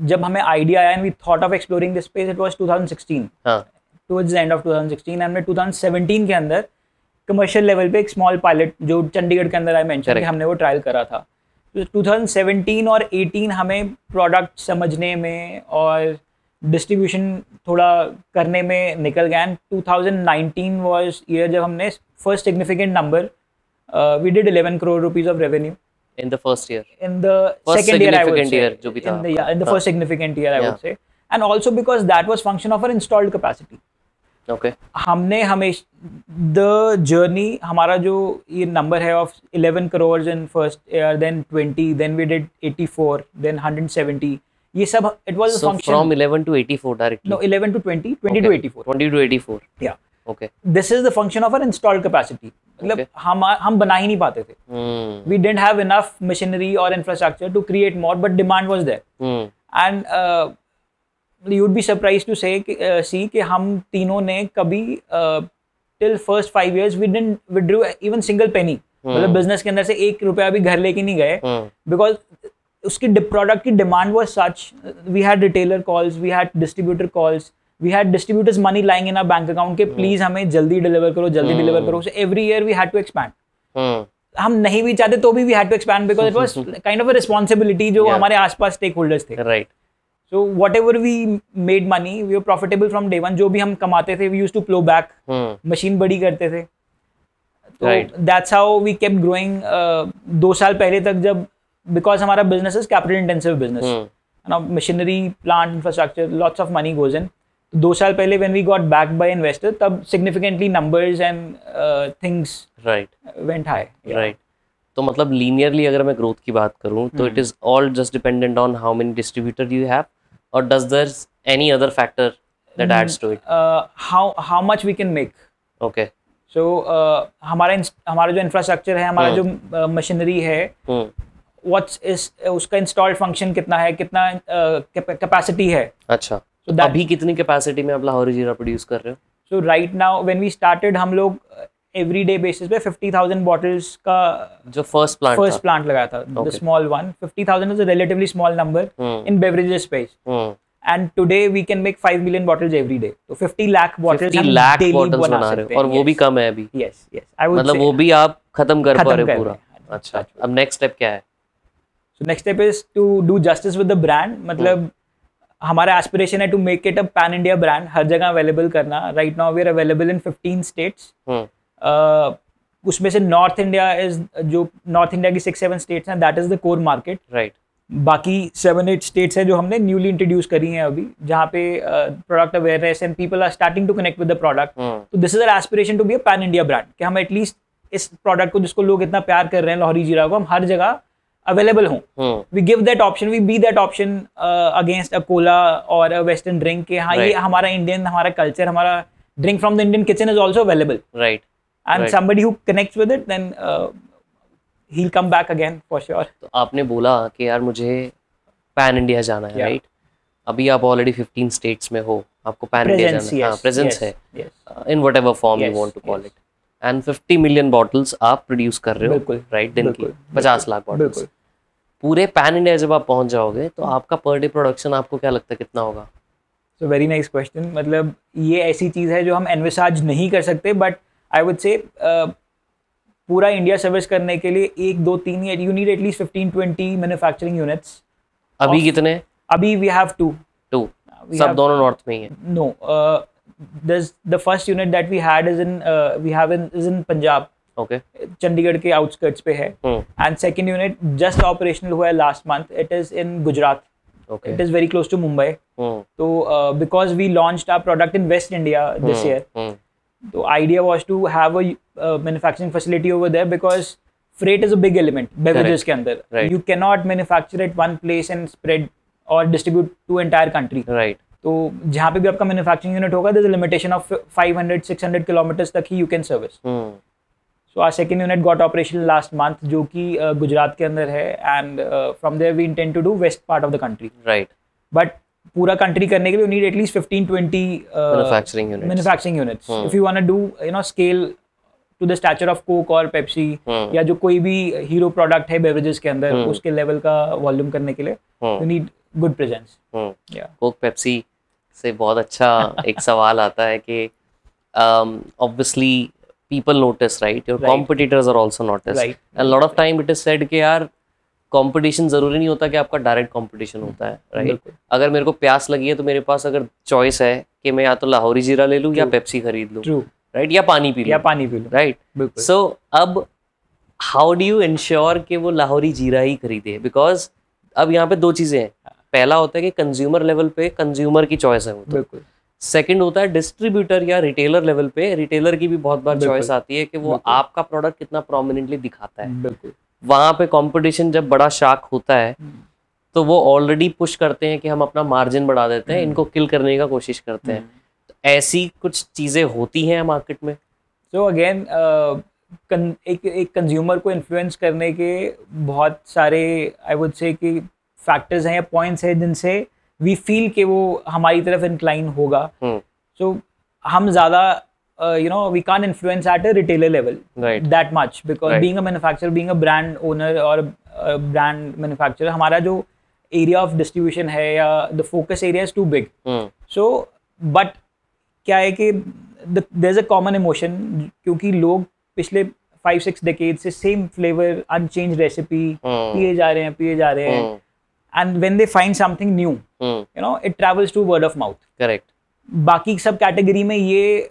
जब हमें आइडिया आया and we thought of exploring this space, it was 2016. Towards the end of 2016, हमने 2017 के अंदर commercial level पे एक स्मॉल पायलट, जो चंडीगढ़ के अंदर आई मेंशन कि हमने वो ट्रायल करा था। तो 2017 और 18 हमें प्रोडक्ट समझने में और डिस्ट्रीब्यूशन थोड़ा करने में निकल गया। 2019 वाज ईयर जब हमने first significant number, we did 11 crore rupees of revenue
in the first year,
in the second year, I would say,
जो भी था,
in the first significant year, I would say, and also because that was function of our installed capacity.
Okay.
हमने हमेशा the journey, हमारा जो ये number है of 11 crore in first year, then 20, then we did 84, then 170, ये सब it was a function
from 11 to 84 directly.
No, 11 to 20, 20 to 84.
20 to 84.
Yeah.
Okay.
This is the function of our installed capacity. मतलब हम बना ही नहीं पाते थे. We didn't have enough machinery or infrastructure to create more, but demand was there. And you would be surprised to see कि हम तीनों ने कभी till first 5 years we didn't withdrew even single penny. मतलब बिजनेस के अंदर से 1 रुपया भी घर लेके नहीं गए, because उसकी प्रोडक्ट की demand was such. We had retailer calls, we had distributor calls, we had distributors money lying in our bank account के प्लीज हमें जल्दी डिलीवर करो, जल्दी डिलीवर करो. So every year we had to expand. हम नहीं भी चाहते तो भी we had to expand because it was kind of a responsibility जो हमारे आसपास स्टेक होल्डर्स थे.
Right.
So whatever we made money, we were profitable from day one. जो भी हम कमाते थे, we used to plow back. Machine बड़ी करते थे. तो that's how we kept growing. 2 साल पहले तक जब, because हमारा business is capital intensive business. Now machinery, plant, infrastructure, lots of money goes in. 2 साल पहले when we got backed by investor, तब significantly numbers and things went high.
Right. तो मतलब लीनियरली अगर मैं ग्रोथ की बात करूं तो it is all just dependent on how many distributor you have, और does there any other factor that adds to it?
How much we can make.
Okay.
So हमारा जो इंफ्रास्ट्रक्चर है, हमारा जो मशीनरी है, व्हाट्स इज उसका installed function कितना है, कितना कैपेसिटी है.
अच्छा. तो अभी कितनी कैपेसिटी में आप लाहौरी जीरा प्रोड्यूस कर रहे हो?
So right now when we started, हम लोग एवरीडे बेसिस पे 50,000 बॉटल्स का
जो फर्स्ट प्लांट
लगाया था, the small one. 50,000 is a relatively small number in beverages space. And today we can make 5 million bottles every day. तो 50 lakh bottles हम daily बना सकते हैं.
और वो भी कम है अभी.
यस यस, आई वुड
मतलब वो भी आप खत्म कर पा रहे हो पूरा. अच्छा, अब नेक्स्ट स्टेप क्या है?
So next step is to do justice with the brand. मतलब हमारा एस्पिरेशन है to make it a pan India brand, हर जगह अवेलेबल करना. Right now we are available in 15 states. उसमें से नॉर्थ इंडिया की 6-7 स्टेट्स हैं, that is the core market.
Right.
बाकी 7-8 स्टेट्स हैं जो हमने न्यूली इंट्रोड्यूस करी हैं अभी, जहाँ पे product awareness and people are starting to connect with the product. तो this is our aspiration to be a pan India brand, कि हम एटलीस्ट इस प्रोडक्ट को, जिसको लोग इतना प्यार कर रहे हैं, लाहौरी जीरा को, हम हर जगह अवेलेबल हों. We give that option, we be that option against a cola और अ वेस्टर्न ड्रिंक, के हाँ ये हमारा इंडियन, हमारा कल्चर, हमारा drink from the Indian kitchen is also available.
Right.
And somebody who connects with it, then he'll come back again for sure.
तो आपने बोला कि यार मुझे पैन इंडिया जाना है. राइट. अभी आप ऑलरेडी 15 स्टेट्स में हो, आपको पैन इंडिया जाना है. हाँ, प्रेजेंस है in whatever form you want to call it. And 50 million bottles आप प्रोड्यूस कर रहे हो, राइट, दिन की 50 लाख बॉटल्स. पूरे पैन इंडिया जब आप पहुंच जाओगे तो आपका पर डे प्रोडक्शन आपको क्या लगता है कितना होगा?
सो वेरी नाइस क्वेश्चन. मतलब ये ऐसी चीज़ है जो हम एनविसाज नहीं कर सकते, बट आई वुड से पूरा इंडिया सर्विस करने के लिए 1, 2, 3 you need at least 15-20 manufacturing units.
अभी कितने?
अभी वी हैव 2.
सब दोनों नॉर्थ में ही है?
No, there's the first unit that we had is in Punjab.
Okay.
Chandigarh के आउटस्कर्ट्स पे है. And second unit just operational हुआ है last month. It is in Gujarat.
Okay.
It is very close to Mumbai. So because we launched our product in West India this year, the idea was to have a manufacturing facility over there, because freight is a big element beverages के अंदर.
Right.
You cannot manufacture at one place and spread or distribute to entire country.
Right.
तो जहाँ पे भी आपका manufacturing unit होगा, there is a limitation of 500-600 kilometres तक ही you can service. So our second unit got operational last month, जो कि गुजरात के अंदर है. And from there we intend to do west part of the country.
Right.
But पूरा country करने के लिए you need at least 15-20 manufacturing units if you want to do scale to the stature of Coke और Pepsi, या जो कोई भी hero product है बेवरेजेस के अंदर, उसके लेवल का वॉल्यूम करने के लिए you need good presence.
Coke Pepsi से बहुत अच्छा एक सवाल आता है कि obviously people notice, right, your competitors are also notice, and lot of time it is said कि यार कंपटीशन जरूरी नहीं होता कि आपका डायरेक्ट कंपटीशन होता है. राइट. अगर मेरे को प्यास लगी है तो मेरे पास अगर चॉइस है कि मैं या तो लाहौरी जीरा ले लूं या पेप्सी खरीद लूं, राइट, या पानी पी लूं, राइट. सो अब हाउ डू यू इंश्योर कि वो लाहौरी जीरा ही खरीदे? बिकॉज अब यहाँ पे दो चीजें हैं. पहला होता है कि कंज्यूमर लेवल पे कंज्यूमर की चॉइस है वो, तो सेकंड होता है डिस्ट्रीब्यूटर या रिटेलर लेवल पे, रिटेलर की भी बहुत बार चॉइस आती है कि वो आपका प्रोडक्ट कितना प्रोमिनेंटली दिखाता है. वहां पे कंपटीशन जब बड़ा शार्क होता है तो वो ऑलरेडी पुश करते हैं कि हम अपना मार्जिन बढ़ा देते हैं, इनको किल करने का कोशिश करते हैं. तो ऐसी कुछ चीजें होती हैं मार्केट में.
सो अगेन एक कंज्यूमर को इन्फ्लुएंस करने के बहुत सारे आई वुड से कि फैक्टर्स हैं या पॉइंट्स हैं जिनसे वी फील कि वो हमारी तरफ इंक्लाइन होगा. सो हम ज़्यादा we can't influence at a retailer level that much, because being a manufacturer, being a brand owner or a brand manufacturer, हमारा जो area of distribution है या the focus area is too big. So but क्या है कि there's a common emotion, क्योंकि लोग पिछले 5-6 decades से same flavor unchanged recipe पिए जा रहे हैं and when they find something new, it travels to word of mouth.
Correct.
बाकी सब कैटेगरी में ये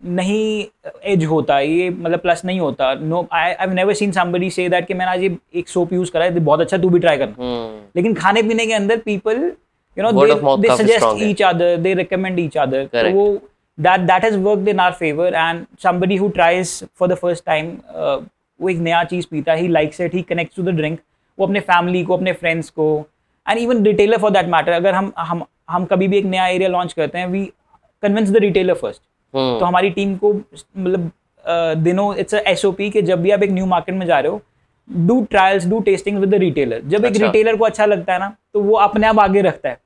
नहीं एज होता, ये मतलब प्लस नहीं होता. No, I have never seen somebody say that कि मैंने आज ये एक सोप यूज करा है, बहुत अच्छा, तू भी ट्राई करना. लेकिन खाने पीने के अंदर people they suggest each other, they recommend each other. तो वो that has worked in our favour. And somebody who tries for the first time, वो एक नया चीज पीता है, he likes it, he connects to the drink, वो अपने फैमिली को, अपने फ्रेंड्स को, and even retailer for that matter. अगर हम कभी भी एक नया एरिया लॉन्च करते हैं, we convince the retailer first. तो हमारी टीम को मतलब दिनों इट्स अ SOP कि जब भी आप एक न्यू मार्केट में जा रहे हो, do trials, do testing with the retailer. जब एक रिटेलर को अच्छा लगता है ना, तो वो अपने आप आगे रखता है.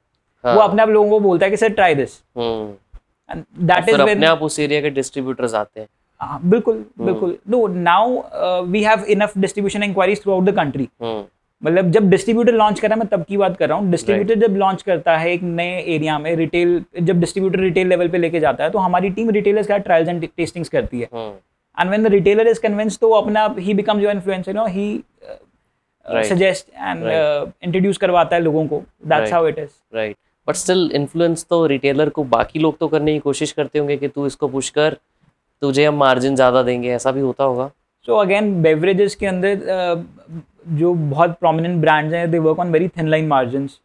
वो अपने आप लोगों को बोलता है कि sir try this. And that is when
अपने आप उस एरिया के डिस्ट्रीब्यूटर्स आते हैं.
बिल्कुल बिल्कुल. No, now we have enough distribution inquiries throughout the country. मतलब जब डिस्ट्रीब्यूटर लॉन्च कर रहा है, मैं तब की बात कर रहा हूँ. डिस्ट्रीब्यूटर जब लॉन्च करता है एक नए एरिया में, रिटेल, जब डिस्ट्रीब्यूटर रिटेल लेवल पे लेके जाता है, तो हमारी टीम रिटेलर्स का ट्रायल्स एंड टेस्टिंग्स करती है. And when the retailer is convinced, तो अपने आप ही becomes your influencer, no, he suggest and introduce करवाता है लोगों को. That's how it is.
Right. But still influence तो रिटेलर को बाकी लोग तो करने की कोशिश करते होंगे कि तू इसको पुश कर, तुझे हम मार्जिन ज़्यादा देंगे, ऐसा भी होता होगा.
सो अगेन बेवरेजेस के अंदर जो बहुत प्रोमिनेंट ब्रांड्स हैं, they work on very thin line margins.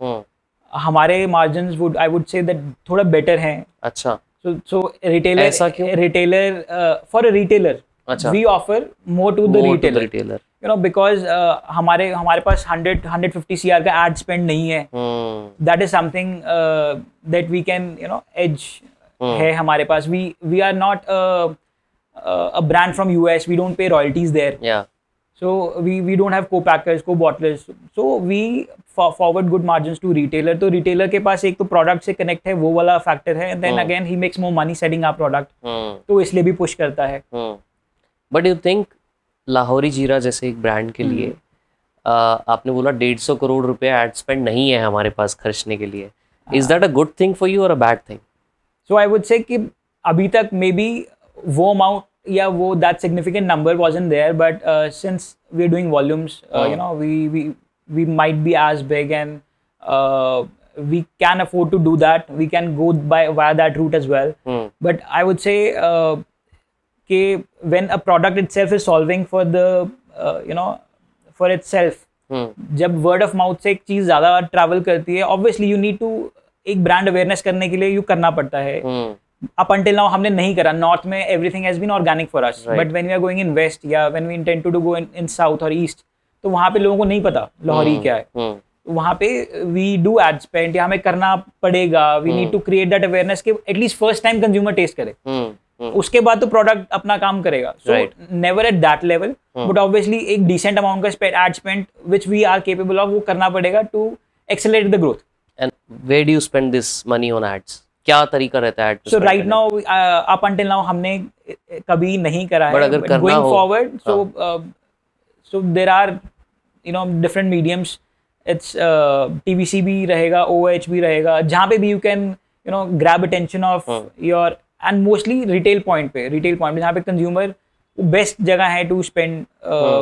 हमारे margins would, I would say that थोड़ा बेटर हैं.
अच्छा.
सो रिटेलर,
ऐसा क्यों?
Retailer for a retailer we offer more to the retailer, you know, because हमारे पास 150 CR का एड स्पेंड नहीं है. That is something that we can, you know, edge है हमारे पास. We are not a brand from US. We don't pay royalties there.
Yeah.
So we don't have co-packers, co-bottlers. So we forward good margins to retailer. तो retailer के पास एक तो product से connect है, वो वाला factor है. And then again he makes more money selling our product. तो इसलिए भी push करता है.
But you think लाहौरी जीरा जैसे एक ब्रांड के लिए आपने बोला 150 करोड़ रुपए एड स्पेंड नहीं है हमारे पास खर्चने के लिए. Is that a good thing for you or a bad thing?
So I would say कि अभी तक maybe वो amount या वो that significant number wasn't there, but since we're doing volumes, you know, we might be as big, and we can afford to do that. We can go via that route as well. But I would say कि when a product itself is solving for the you know, for itself, जब word of mouth से एक चीज़ ज़्यादा travel करती है, obviously you need to, एक brand awareness करने के लिए you करना पड़ता है. Up until now हमने नहीं करा. नॉर्थ में everything has been organic for us, but when we are going in west या when we intend to go in south or east, तो वहाँ पे लोगों को नहीं पता लाहौरी क्या है. वहाँ पे we do ad spend, या हमें करना पड़ेगा. We need to create that awareness कि at least first time consumer taste करे. उसके बाद तो product अपना काम करेगा. So never at that level, but obviously एक decent amount का ad spend which we are capable of, वो करना पड़ेगा to accelerate the growth.
And where do you spend this money on ads? क्या तरीका रहता है?
So right now, up until now हमने कभी नहीं करा है.
But अगर करना
going
हो,
forward, so there are, you know, different mediums. It's TVC भी रहेगा, OOH भी रहेगा, जहाँ पे भी you can, you know, grab attention of your, and mostly retail point पे जहाँ पे consumer बेस्ट जगह है to spend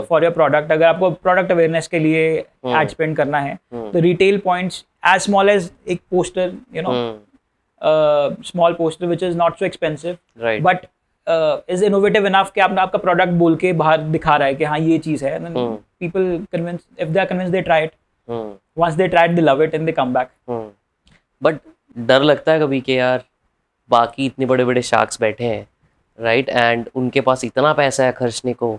for your product. अगर आपको प्रोडक्ट अवेयरनेस के लिए एड स्पेंड करना है, तो retail points as small as एक poster, you know, small poster which is not so expensive, but is innovative enough कि आपका प्रोडक्ट बोल के बाहर दिखा रहा है कि हाँ ये चीज़ है. People convince, if they are convince, they try it. Once they try it, they love it and they come back.
But डर लगता है कभी कि यार बाकी इतने बड़े बड़े शार्क्स बैठे हैं, राइट, एंड उनके पास इतना पैसा है खर्चने को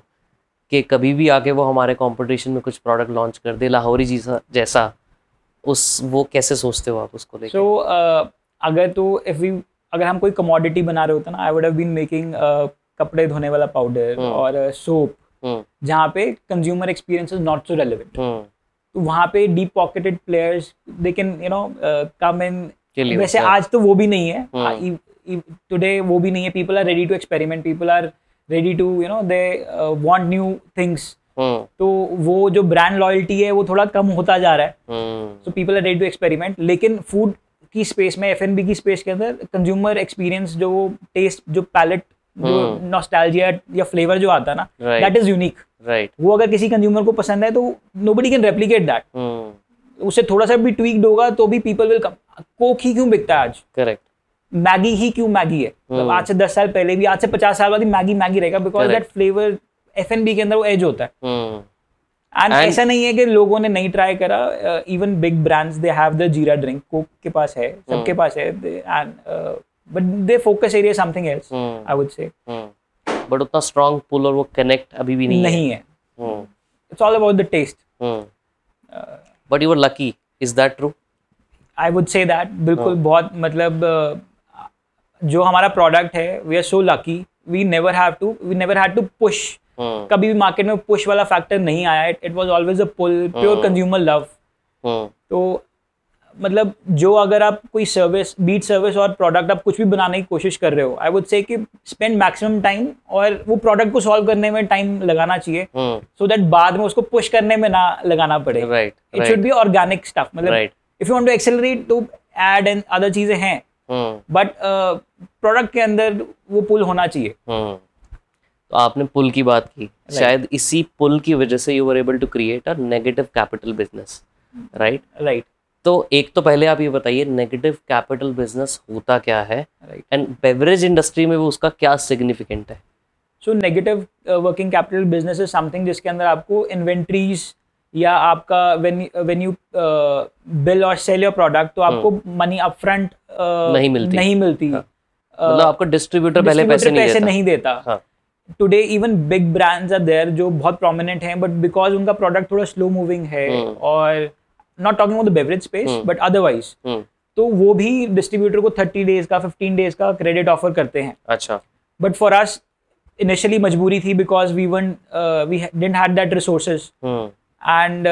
कि कभी भी आके वो हमारे कंपटीशन में कुछ प्रोडक्ट लॉन्च कर दे लाहौरी जैसा, उस वो कैसे सोचते हो आप उसको लेके?
सो अगर हम कोई कमोडिटी बना रहे होते ना, I would have been making कपड़े धोने वाला पाउडर और सोप, जहाँ पे consumer experience is not so relevant. तो वहाँ पे deep pocketed players, they can, you know, come in. वैसे आज तो वो भी नहीं है, टुडे वो भी नहीं है. People are ready to experiment, people are ready to, you know, they want new things. तो वो जो ब्रांड लॉयल्टी है वो थोड़ा कम होता जा रहा है. So people are ready to experiment. लेकिन फूड की स्पेस में, F&B की स्पेस के अंदर कंज्यूमर एक्सपीरियंस, जो टेस्ट, जो पैलेट, जो नॉस्टैल्जिया या फ्लेवर जो आता है ना, दैट इज यूनिक. वो अगर किसी कंज्यूमर को पसंद है तो नोबडी कैन रेप्लिकेट दैट. उससे थोड़ा सा भी ट्वीक्ड होगा तो भी पीपल विल कम. कोक ही क्यों बिकता है आज? करेक्ट. मैगी ही क्यों मैगी है? मतलब आज से 10 साल पहले भी, आज से 50 साल बाद भी मैगी रहेगा, बिकॉज दैट फ्लेवर F&B के अंदर वो एज होता है. एंड ऐसा नहीं है कि लोगों ने नहीं ट्राई करा. Even big brands, they have the jeera drink, Coke के पास है, सबके पास है, and but they focus area something else, I would say. But
उतना स्ट्रांग पुल और वो कनेक्ट अभी भी नहीं है.
It's all about the taste.
But you were lucky, is that true?
I would say that बिल्कुल. बहुत मतलब जो हमारा प्रोडक्ट है, we are so lucky. We never had to push. कभी भी मार्केट में पुश वाला फैक्टर नहीं आया. It was always a pull, pure consumer love. तो मतलब जो अगर आप कोई सर्विस बीट सर्विस और प्रोडक्ट आप कुछ भी बनाने की कोशिश कर रहे हो, आई वुड से कि स्पेंड मैक्सिमम टाइम और वो प्रोडक्ट को सॉल्व करने में टाइम लगाना चाहिए, सो दैट बाद में उसको पुश करने में ना लगाना पड़े। It should be organic stuff, मतलब if you want to accelerate तो ऐड एंड अदर चीजें हैं, बट प्रोडक्ट के अंदर वो पुल होना चाहिए।
तो आपने पुल की बात की, शायद इसी पुल की वजह से you were able to create a negative capital business, right. तो एक तो पहले आप ये बताइए नेगेटिव कैपिटल बिजनेस होता क्या है, एंड बेवरेज इंडस्ट्री में वो उसका क्या सिग्निफिकेंट है?
So negative working capital business is something जिसके अंदर आपको इन्वेंट्रीज या आपका व्हेन यू बिल और सेल योर प्रोडक्ट, तो आपको मनी अपफ्रंट नहीं मिलती।
मतलब आपको डिस्ट्रीब्यूटर पहले पैसे
नहीं देता। Today even big brands are there जो बहुत प्रोमिनेंट हैं, बट बिकॉज उनका प्रोडक्ट थोड़ा स्लो मूविंग है, और not talking about the beverage space but otherwise, तो वो भी डिस्ट्रीब्यूटर को 30 डेज का 15 डेज का क्रेडिट ऑफर करते हैं।
अच्छा।
बट फॉर अस इनिशियली मजबूरी थी, because we didn't had that resources, and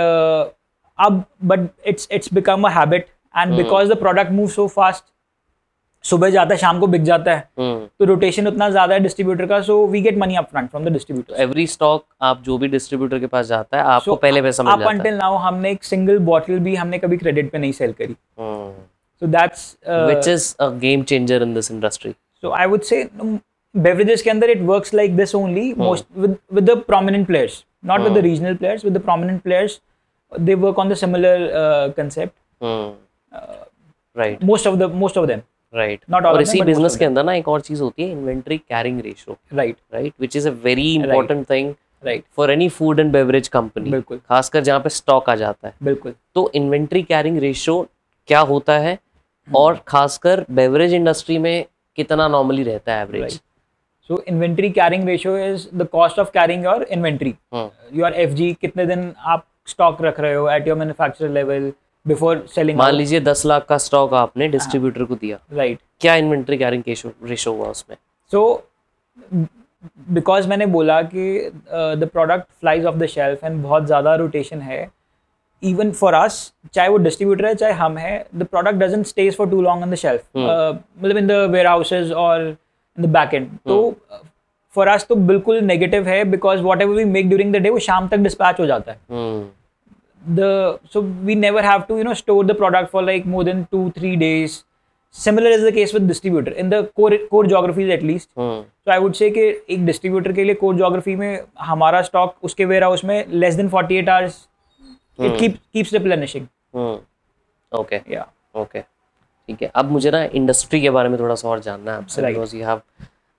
अब but it's become a habit, and because the product move so fast, सुबह जाता है शाम को बिक जाता है, तो रोटेशन उतना ज्यादा है डिस्ट्रीब्यूटर का, so we get money upfront from the distributor.
Every stock आप जो भी डिस्ट्रीब्यूटर के पास जाता है आपको पहले पैसा मिल जाता है।
अप अंटिल नाउ हमने एक सिंगल बॉटल भी हमने कभी क्रेडिट पे नहीं सेल करी, so that's
which is a game changer in this industry.
So I would say beverages के अंदर it works like this only, most with the prominent players, not with the regional players, with the prominent players, they work on the similar concept,
right,
most of them,
right. और इसी business के अंदर ना एक और चीज होती है, inventory carrying ratio, right, which is a very important thing for any food and beverage company,
बिल्कुल,
खासकर जहाँ पे स्टॉक आ जाता है।
बिल्कुल।
तो इन्वेंट्री कैरिंग रेशियो क्या होता है, और खासकर बेवरेज इंडस्ट्री में कितना नॉर्मली रहता है average?
So inventory carrying ratio is the cost of carrying your inventory, your FG, कितने दिन आप स्टॉक रख रहे हो at your manufacturer level before selling.
मान लीजिए 10 लाख का स्टॉक आपने डिस्ट्रीब्यूटर को दिया,
राइट,
क्या इन्वेंट्री कैरिंग रेशियो हुआ उसमें?
सो बिकॉज मैंने बोला कि the product flies of the shelf and बहुत ज़्यादा रोटेशन है, इवन फॉर अस, चाहे वो डिस्ट्रीब्यूटर है चाहे हम है, the product doesn't stage for too long on the shelf, मतलब इन द वेयर हाउसेज और इन द बैक एंड। तो फॉर अस तो बिल्कुल नेगेटिव है, because whatever we make during the day वो शाम तक डिस्पैच हो जाता है। So we never have to store the product for like more than 2-3 days. Similar is the case with distributor in the core geographies at least. So I would say कि एक distributor के लिए core geography में हमारा stock उसके warehouse में less than 48 hours it keeps replenishing.
Okay.
Yeah.
Okay. ठीक है। अब मुझे ना इंडस्ट्री के बारे में थोड़ा सा और जानना है आपसे, because you have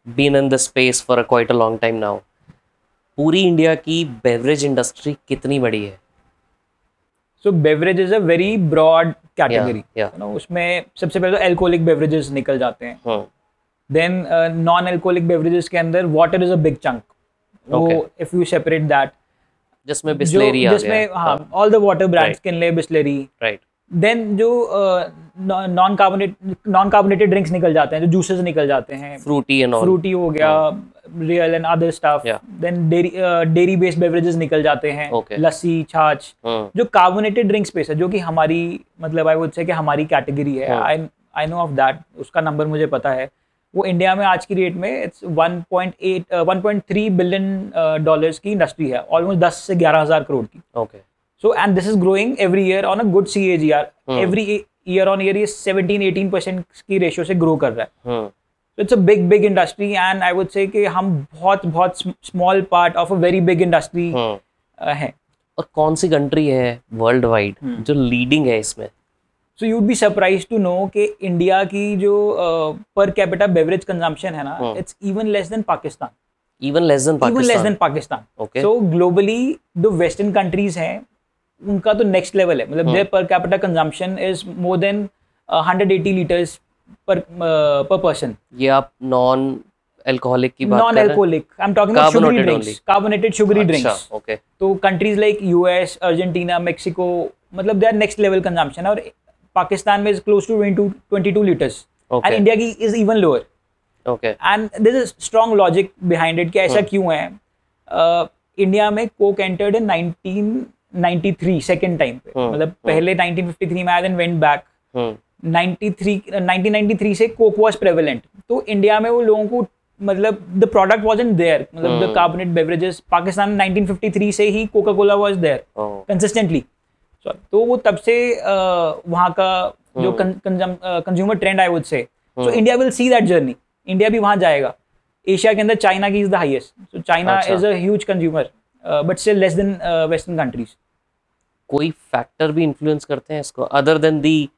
been in this space for quite a long time now. पूरी इंडिया की बेवरेज इंडस्ट्री कितनी बड़ी है?
So beverage is a very broad category. उसमें सबसे पहले तो alcoholic beverages निकल जाते हैं, then non-alcoholic beverages के अंदर water is a big chunk. वो if you separate that,
जिसमें बिस्लेरी आ गया,
जिसमें हाँ all the water brands, Kinley, Bisleri,
right.
Then जो non-carbonated drinks निकल जाते हैं, जो juices निकल जाते हैं,
fruity and all,
fruity हो गया, real and other stuff. Then dairy based beverages निकल जाते हैं, लस्सी, छाछ, जो carbonated drink space है, जो कि हमारी मतलब I would say कि हमारी कैटेगरी है, I know of that, उसका नंबर मुझे पता है। वो इंडिया में आज की रेट में इट्स 1.3 बिलियन डॉलर्स की इंडस्ट्री है, ऑलमोस्ट 10 से 11,000 करोड़ की।
Okay.
So and this is growing every year on a good CAGR. Every year on year ये 17-18% की रेशियो से ग्रो कर रहा है। So it's a big industry and I would say कि हम बहुत small part of a very big industry हैं।
और कौन सी कंट्री है वर्ल्ड वाइड जो लीडिंग है इसमें?
So you'd be surprised to know कि इंडिया की जो per capita beverage consumption है ना, it's even less than Pakistan.
Even less than Pakistan.
Okay. So globally the Western countries हैं, उनका तो नेक्स्ट लेवल है, मतलब their per capita consumption is more than 180 liters per person.
ये आप non alcoholic की बात कर रहे हैं?
Non-alcoholic. I'm talking about sugary drinks, carbonated sugary drinks.
Okay.
तो countries like US, Argentina, Mexico, मतलब they are next level consumption, और पाकिस्तान में is close to 22 liters.
Okay.
And India की is even lower.
Okay.
And there is a strong logic behind it कि ऐसा क्यों है? India में Coke entered in 1993 second time पे, मतलब पहले 1953 में आया, देन वेंट बैक 1993 से कोक वॉज प्रेवलेंट, तो इंडिया में वो लोगों को मतलब द प्रोडक्ट वाजंट देयर, मतलब द कार्बोनेट बेवरेजेस पाकिस्तान में 1953 से ही Coca Cola was there consistently. तो वो तब से वहाँ का जो कंज्यूमर ट्रेंड आई वुड से, so India will see that journey, India भी वहाँ जाएगा। एशिया के अंदर चाइना की is the highest, so China is a huge consumer but still less than western countries.
कोई फैक्टर भी इन्फ्लुएंस करते हैं इसको अदर देन दी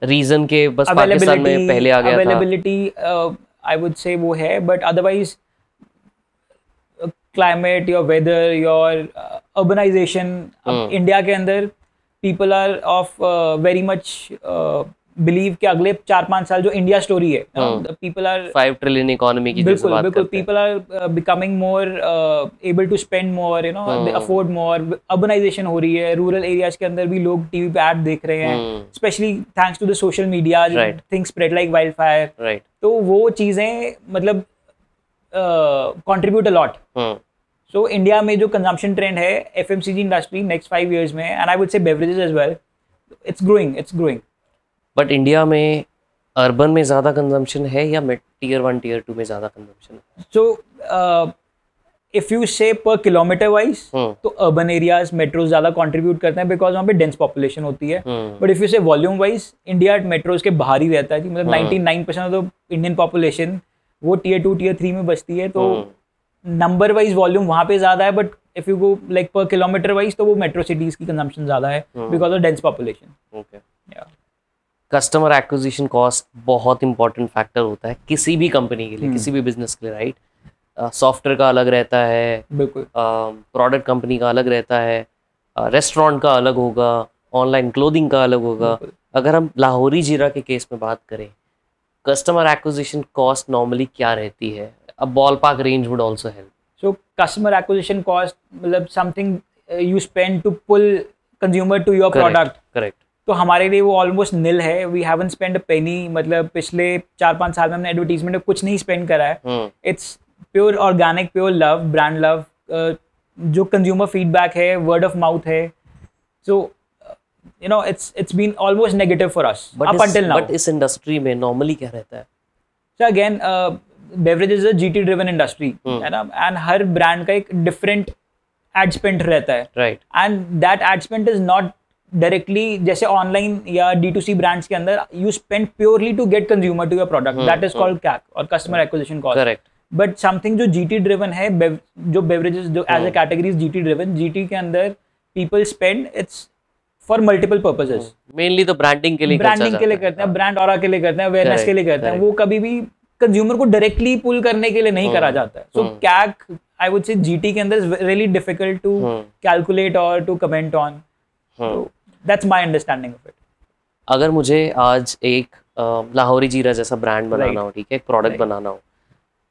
रीजन के बस पाकिस्तान में पहले आ गया था?
अवेलेबिलिटी आई वुड से वो है, but otherwise climate, your weather, your urbanization. India के अंदर people are of very much believe कि अगले 4-5 साल जो इंडिया स्टोरी है, पीपल आर
5 ट्रिलियन इकोनॉमी की जैसे बात करते हैं,
people are becoming more able to spend more, they afford more, urbanization हो रही है, रूरल एरियाज के अंदर भी लोग टीवी पे ऐड देख रहे हैं, specially thanks to the social media, things spread like wild fire, तो वो चीजें मतलब contribute a lot. So India में जो कंजम्पशन ट्रेंड है एफएमसीजी इंडस्ट्री नेक्स्ट 5 years में, and I would say beverages as well, it's growing.
But India में urban में ज़्यादा कंजम्पशन है या टियर 1 टियर 2 में ज़्यादा कंजम्पशन है?
सो इफ यू से पर किलोमीटर वाइज तो अर्बन एरियाज मेट्रोज ज़्यादा कंट्रीब्यूट करते हैं बिकॉज वहाँ पे डेंस पॉपुलेशन होती है, बट इफ यू से वॉल्यूम वाइज इंडिया मेट्रोज के बाहर ही रहता है जी, मतलब 99% ऑफ द इंडियन पॉपुलेशन वो टियर 2 टियर 3 में बसती है, तो नंबर वाइज वॉल्यूम वहाँ पे ज़्यादा है, but if you go like पर किलोमीटर वाइज तो वो मेट्रो सिटीज की कंजम्पशन ज़्यादा है because of dense population.
Customer acquisition cost बहुत इंपॉर्टेंट फैक्टर होता है किसी भी कंपनी के लिए, किसी भी बिजनेस के लिए, राइट? सॉफ्टवेयर का अलग रहता है,
बिल्कुल,
प्रोडक्ट कंपनी का अलग रहता है, रेस्टोरेंट का अलग होगा, ऑनलाइन क्लोथिंग का अलग होगा। अगर हम लाहौरी जीरा के केस में बात करें, कस्टमर एक्विजिशन कॉस्ट नॉर्मली क्या रहती है? A ballpark range would also help.
So customer acquisition cost मतलब something you spend to pull consumer to your product,
correct.
तो हमारे लिए वो ऑलमोस्ट निल है, we haven't spend a penny, मतलब पिछले 4-5 साल में हमने एडवर्टीजमेंट में कुछ नहीं स्पेंड करा है। It's pure organic, pure love, brand love, जो कंज्यूमर फीडबैक है, वर्ड ऑफ माउथ है, so you know it's been almost negative for us up until now.
But इस इंडस्ट्री में नॉर्मली क्या रहता है?
So again beverages is a GT driven industry, है ना, एंड हर ब्रांड का एक डिफरेंट एड स्पेंड रहता है,
right,
and that ad spend is not directly जैसे ऑनलाइन या D2C ब्रांड्स के अंदर you spend purely to get consumer to your product, that is called CAC और customer acquisition cost,
correct.
But something जो GT driven है, जो beverages जो as a category GT driven, GT के अंदर people spend it's for multiple purposes,
mainly तो branding के लिए
करते हैं, ब्रांड ऑरा के लिए करते हैं, अवेयरनेस के लिए करते हैं, वो कभी भी कंज्यूमर को डायरेक्टली पुल करने के लिए नहीं करा जाता है। सो कैक आई वुड से जीटी के अंदर is really difficult to calculate और to comment on, that's my understanding of it.
अगर मुझे आज एक लाहौरी जीरा जैसा ब्रांड बनाना हो, ठीक है, एक प्रोडक्ट बनाना हो,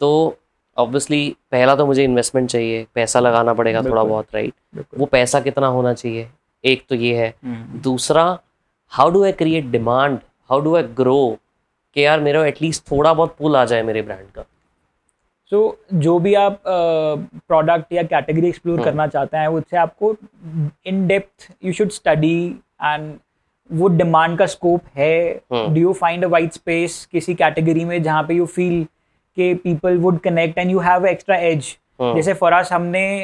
तो ऑब्वियसली पहला तो मुझे इन्वेस्टमेंट चाहिए, पैसा लगाना पड़ेगा थोड़ा बहुत, राइट? वो पैसा कितना होना चाहिए, एक तो ये है। दूसरा, how do I create demand, how do I grow कि यार मेरा एटलीस्ट थोड़ा बहुत पुल आ जाए मेरे ब्रांड का।
सो जो भी आप प्रोडक्ट या कैटेगरी एक्सप्लोर करना चाहते हैं, उससे आपको in depth you should study, and वो डिमांड का स्कोप है, do you find a white space किसी कैटेगरी में जहाँ पे यू फील कि people would connect and you have extra edge. जैसे फॉर अस हमने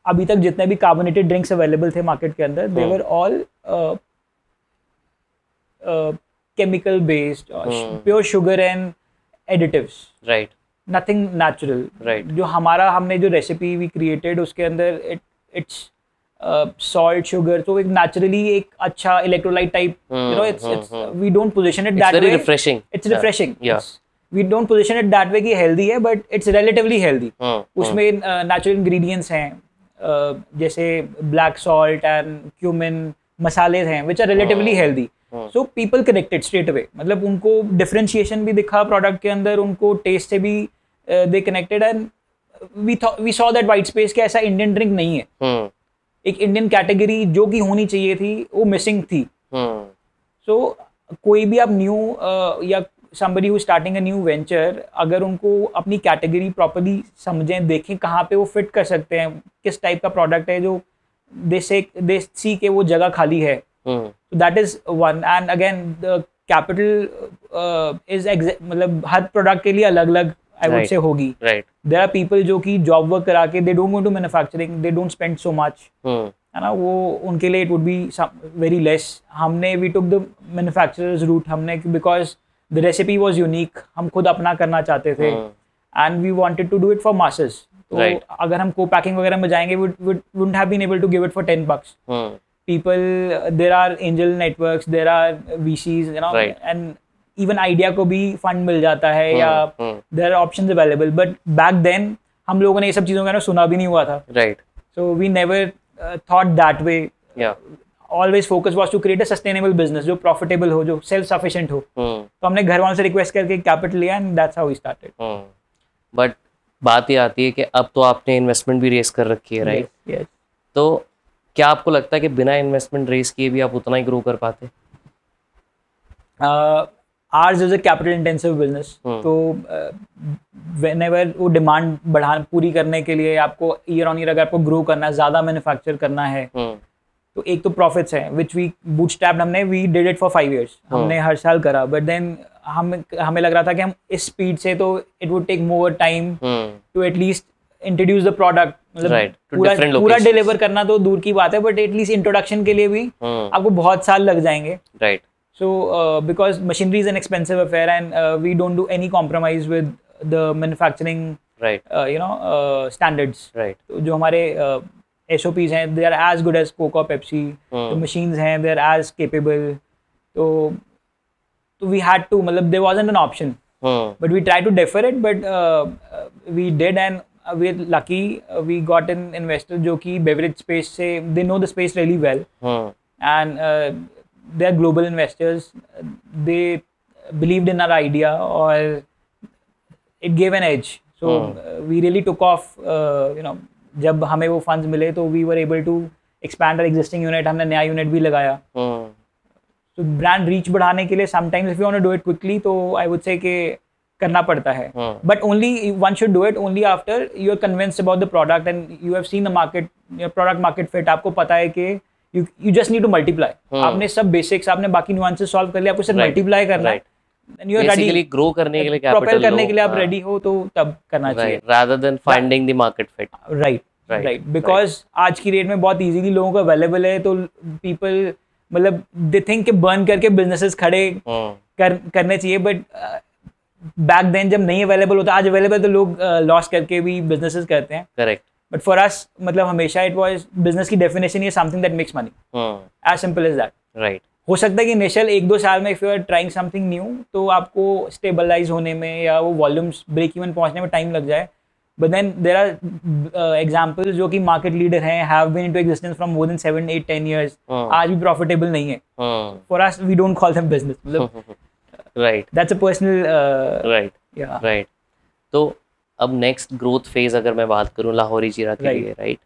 अभी तक जितने भी कार्बोनेटेड ड्रिंक्स अवेलेबल थे मार्केट के अंदर, they were all chemical based, pure sugar and additives,
right,
nothing natural,
right?
जो हमने जो रेसिपी वी क्रिएटेड उसके अंदर इट्स सॉल्ट, शुगर, तो एक नेचुरली एक अच्छा electrolyte type, you know, it's we don't position it that way, it's refreshing, we don't position it that way कि हेल्दी है, बट इट्स रिलेटिवली हेल्दी। उसमें natural ingredients हैं, जैसे ब्लैक सॉल्ट एंड क्यूमिन मसाले हैं which are relatively healthy, so people connected straight away, मतलब उनको differentiation भी दिखा प्रोडक्ट के अंदर, उनको टेस्ट से भी they connected, and we saw that white space के ऐसा इंडियन ड्रिंक नहीं है, एक इंडियन कैटेगरी जो कि होनी चाहिए थी वो मिसिंग थी। सो कोई भी आप न्यू या somebody who starting a new venture, अगर उनको अपनी कैटेगरी प्रॉपर्ली समझें, देखें कहाँ पे वो फिट कर सकते हैं, किस टाइप का प्रोडक्ट है जो दे सी के वो जगह खाली है So that is one. And again, the capital is मतलब हर product के लिए अलग-अलग I would say होगी.
Right.
There are people जो कि job work करा के they don't go to manufacturing, they don't spend so much. है ना, वो उनके लिए it would be very less. हमने we took the manufacturer's route, हमने because the recipe was unique, हम खुद अपना करना चाहते थे and we wanted to do it for masses. तो अगर हम co-packing वगैरह में जाएंगे wouldn't have been able to give it for $10. People, there are angel networks, there are VCs, you know, and even idea को भी fund मिल जाता है या there are options available. But back then हम लोगों ने ये सब चीज़ों का ना सुना भी नहीं हुआ था.
Right.
So we never thought that way.
Yeah.
Always focus was to create a sustainable business जो profitable हो, जो self sufficient हो. तो हमने घर वालों से request करके capital लिया and that's how we started.
But बात ये आती है कि अब तो आपने इन्वेस्टमेंट भी रेस कर रखी है, राइट?
Yes.
तो क्या आपको लगता है कि बिना इन्वेस्टमेंट रेस किए भी आप उतना ही ग्रो कर पाते?
Ours is a capital intensive business. तो whenever वो डिमांड पूरी करने के लिए आपको ईयर ऑन ईयर अगर आपको ग्रो करना है, ज़्यादा मैन्युफैक्चर करना है, तो एक तो प्रॉफिट्स हैं विच वी बूटस्ट्रैप्ड, हमने we did it for 5 years, हमने हर साल करा. बट देन हमें लग रहा था कि हम इस स्पीड से तो it would take more time to at least introduce the product. मतलब पूरा डिलीवर करना तो दूर की बात है, बट एटलीस्ट इंट्रोडक्शन के लिए भी आपको बहुत साल लग जाएंगे.
Right.
So because machinery is an expensive affair and we don't do any compromise with the manufacturing,
right?
Standards.
Right.
तो जो हमारे SOPs हैं, they are as good as Coke or Pepsi. The machines हैं, they are as capable. तो we had to, मतलब there wasn't an option. But we tried to defer it, but we did, and we're lucky. We got an investor जो कि beverage space से, they know the space really well, and they are global investors. They believed in our idea, or it gave an edge. So we really took off. जब हमें वो funds मिले तो we were able to expand our existing unit. हमने नया unit भी लगाया. So brand reach बढ़ाने के लिए sometimes if you want to do it quickly, तो I would say कि करना पड़ता है. But only one should do it only after you are convinced about the product and you have seen the market, your product market fit. आपको पता है कि you just need to multiply. आपने सब basics, आपने बाकी nuances solve कर लिया, आपको सिर्फ multiply करना है. And you are ready. Basically
grow करने के लिए capital
propel करने के लिए आप ready हो तो तब करना चाहिए.
Rather than finding the market fit.
Right. Because आज की रेट में बहुत easily लोगों को available है, तो people मतलब they think कि burn करके businesses खड़े करने चाहिए, but back then जब नहीं available होता, आज available तो लोग loss करके भी businesses करते हैं.
Correct.
But for us, मतलब हमेशा it was business की definition is something that makes money. As simple as that.
Right.
हो सकता है कि initial 1-2 साल में if you are trying something new, तो आपको stabilize होने में या वो volumes break even पहुंचने में time लग जाए. But then there are examples जो कि market leader हैं, have been into existence from more than 7, 8, 10 years. आज भी profitable नहीं है. For us, we don't call them business. मतलब
right.
That's a personal.
Right.
Yeah.
Right. तो अब नेक्स्ट ग्रोथ फेज अगर मैं बात करूं लाहौरी जीरा के लिए, राइट?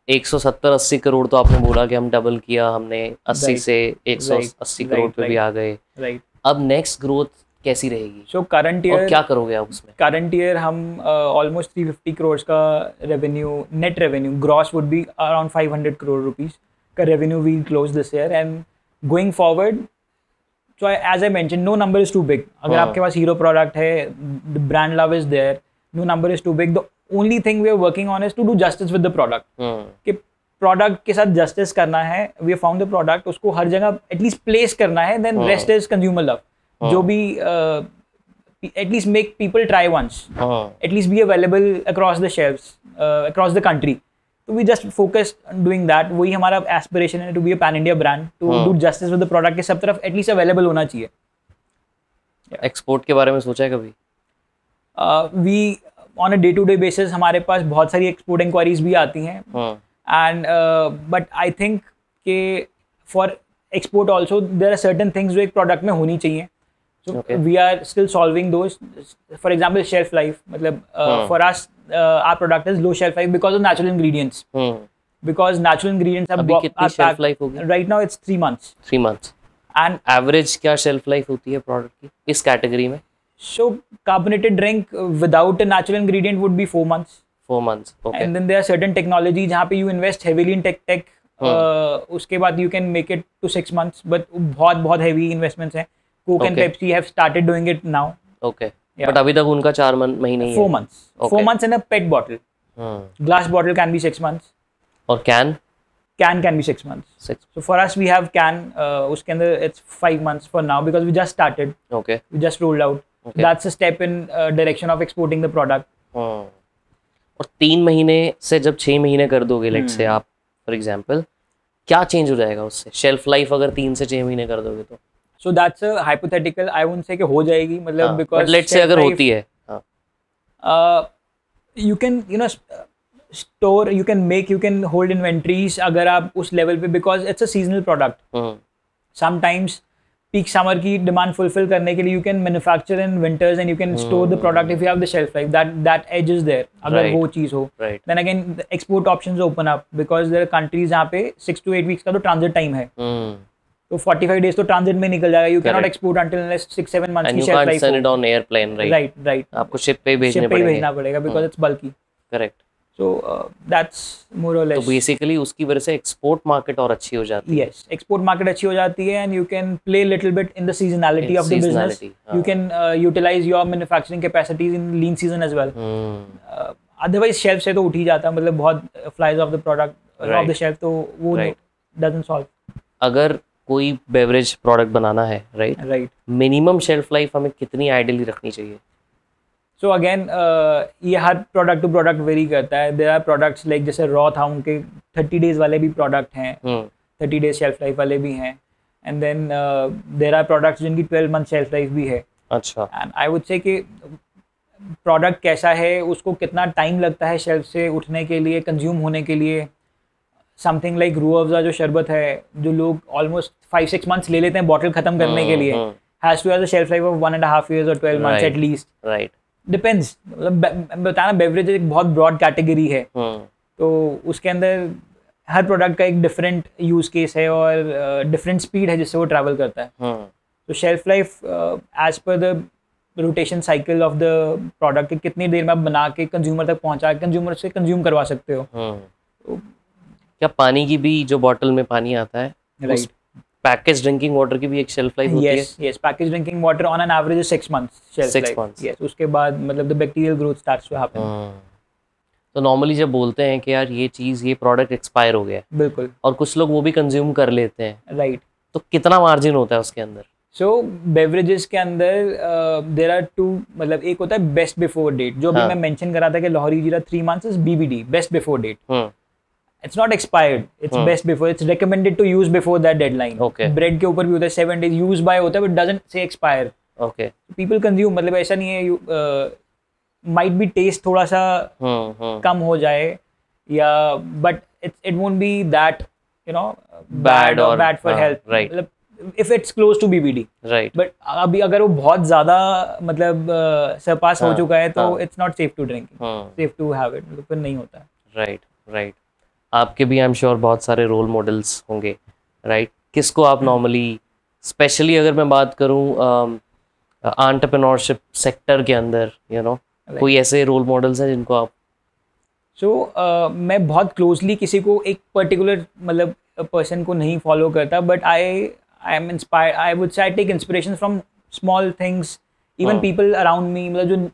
170-80 करोड़ तो आपने बोला कि हम डबल किया, हमने 80 से 180 करोड़ पे भी आ गए.
राइट.
अब नेक्स्ट ग्रोथ कैसी रहेगी?
सो करंट ईयर
क्या करोगे आप उसमें?
करंट ईयर हम ऑलमोस्ट 350 करोड़ का revenue, net revenue gross would be around 500 crore rupees का revenue we close this year. And going forward, so as I mentioned, no number is too big. अगर आपके पास hero product है, the brand love is there, no number is too big. The only thing we are working on is to do justice with the product. कि product के साथ justice करना है. We have found the product, उसको हर जगह at least place करना है. Then rest is consumer love. जो भी at least make people try once. At least be available across the shelves, across the country. So we just focus on doing that. वही हमारा aspiration है, to be a pan India brand, to do justice with the product के सब तरफ at least available होना चाहिए.
Export के बारे में सोचा है कभी?
We on a day-to-day basis हमारे पास बहुत सारी एक्सपोर्ट इंक्वायरीज भी आती हैं. And but I think कि for export also there are certain things जो एक प्रोडक्ट में होनी चाहिए. So we are still solving those. For example, shelf life. मतलब for us, our product is low shelf life because of natural ingredients. Because natural ingredients are
अभी कितनी shelf life होगी?
Right now it's 3 months.
3 months. And average क्या shelf life होती है product की इस category में?
So carbonated drink without a natural ingredient would be 4 months.
4 months. Okay.
And then there are certain technology जहाँ पे you invest heavily in tech उसके बाद you can make it to 6 months, but बहुत बहुत heavy investments हैं. Coke and Pepsi have started doing it now.
Okay, but अभी तक उनका 4 महीने ही
4 months. 4 months in a PET bottle. Glass bottle can be 6 months.
और can
Can be 6 months. So for us we have can. उसके अंदर it's 5 months for now because we just started.
Okay.
We just rolled out. Okay. That's a step in direction of exporting the product.
और 3 महीने से जब 6 महीने कर दोगे, let's say आप फॉर एग्जांपल, क्या चेंज हो जाएगा उससे? शेल्फ लाइफ अगर 3 से 6 महीने कर दोगे तो?
So that's a hypothetical. I won't say कि हो जाएगी, मतलब because
but let's say अगर होती है,
you can store, you can make, you can hold inventories अगर आप उस level पे, because it's a seasonal product. Sometimes peak summer की demand fulfill करने के लिए you can manufacture in winters and you can store the product if you have the shelf life. That edge is there. अगर वो चीज़ हो. Then again the export options open up because there are countries जहाँ पे 6 to 8 weeks का तो transit time है. तो 45 days तो transit में निकल जाएगा. You cannot export until unless 6-7 months की shelf life हो.
And you can't send it on airplane, right? Right. आपको ship पे ही भेजना
पड़ेगा because it's bulky.
Correct.
So that's more or less.
तो basically उसकी वजह से export market और अच्छी हो जाती है.
Yes, export market अच्छी हो जाती है and you can play little bit in the seasonality of the business. You can utilize your manufacturing capacities in lean season as well. Otherwise shelf से तो उठ ही जाता है, मतलब बहुत flies off the product off the shelf, तो वो doesn't solve.
अगर कोई beverage product बनाना है, right? Minimum shelf life हमें कितनी ideally रखनी चाहिए?
So again, ये हर प्रोडक्ट टू प्रोडक्ट वेरी करता है. देयर आर प्रोडक्ट्स लाइक जैसे रॉ था, उनके 30 days वाले भी प्रोडक्ट हैं, 30 days शेल्फ लाइफ वाले भी हैं, and then there are products जिनकी 12 month शेल्फ लाइफ भी है. अच्छा. एंड आई वुड से कि प्रोडक्ट कैसा है, उसको कितना टाइम लगता है शेल्फ से उठने के लिए, कंज्यूम होने के लिए. समथिंग लाइक रूह अफ़ज़ा जो शरबत है, जो लोग ऑलमोस्ट 5-6 months ले लेते हैं बॉटल खत्म करने के लिए, has to have a shelf life of 1.5 years और 12 months at least. Right. Depends, मतलब बताना, बेवरेज एक बहुत ब्रॉड कैटेगरी है, तो उसके अंदर हर प्रोडक्ट का एक डिफरेंट यूज केस है और डिफरेंट स्पीड है जिससे वो ट्रैवल करता है. तो shelf life as per the rotation cycle of the product, कितनी देर में आप बना के कंज्यूमर तक पहुंचा के कंज्यूमर से कंज्यूम करवा सकते हो. तो
क्या पानी की भी, जो बॉटल में पानी आता है, राइट, पैकेज ड्रिंकिंग वाटर की भी एक शेल्फ लाइफ होती है?
Yes, package drinking water on an average is 6 months shelf life.
6 months.
Yes, उसके बाद मतलब the bacterial growth starts to happen.
तो नॉर्मली जब बोलते हैं कि यार ये चीज़, ये प्रोडक्ट एक्सपायर हो गया है, बिल्कुल, और कुछ लोग वो भी कंज्यूम कर लेते हैं, राइट, तो कितना मार्जिन होता है उसके अंदर? सो
बेवरेजेस के अंदर देयर आर 2, मतलब एक होता है बेस्ट बिफोर डेट, जो अभी मैं मेंशन करा था कि Lahori Zeera 3 months is BBD, best before date. It's not expired. It's best before. It's recommended to use before that deadline. Okay. Bread के ऊपर भी होता है 7 days use by होता है, but doesn't say expire. Okay. People consume, मतलब ऐसा नहीं है. Might be taste थोड़ा सा कम हो जाए, या but it won't be that bad or bad for health. Right. मतलब if it's close to BBD. Right. But अभी अगर वो बहुत ज़्यादा मतलब सरपास हो चुका है तो it's not safe to drink. Safe to have it. तो फिर नहीं होता है.
Right. Right. आपके भी आई एम श्योर बहुत सारे रोल मॉडल्स होंगे, राइट? किसको आप नॉर्मली, स्पेशली अगर मैं बात करूं एंटरप्रेन्योरशिप सेक्टर के अंदर, कोई ऐसे रोल मॉडल्स हैं जिनको आप?
मैं बहुत क्लोजली किसी को, एक पर्टिकुलर मतलब पर्सन को नहीं फॉलो करता, but I am inspired, I would say I take inspiration from small things, even people around me. मतलब जो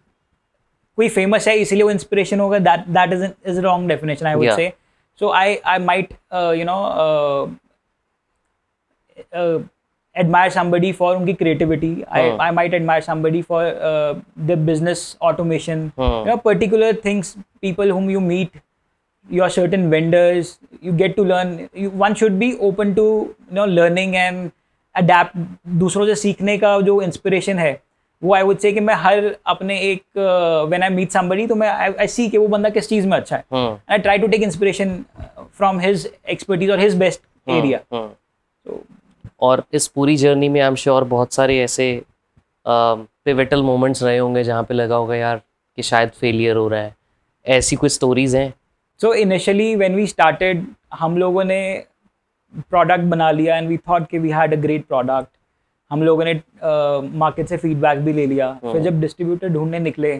कोई फेमस है इसलिए वो इंस्पिरेशन होगा, that is wrong definition, I would say. So I might admire somebody for उनकी creativity. I might admire somebody for the business automation. Particular things, people whom you meet, your certain vendors, you get to learn. One should be open to learning and adapt. दूसरों से सीखने का जो inspiration है, वो आई would say कि मैं हर अपने एक व्हेन आई मीट समबडी, तो मैं आई सी कि वो बंदा किस चीज़ में अच्छा है. I try to take inspiration from his expertise और हिज बेस्ट एरिया.
और इस पूरी जर्नी में आई एम श्योर बहुत सारे ऐसे पिवटल मोमेंट्स रहे होंगे जहाँ पे लगा होगा यार कि शायद फेलियर हो रहा है. ऐसी कुछ स्टोरीज हैं?
So initially when we started, हम लोगों ने प्रोडक्ट बना लिया एंड वी थॉट कि we had a great product. हम लोगों ने मार्केट से फीडबैक भी ले लिया. फिर जब डिस्ट्रीब्यूटर ढूंढने निकले,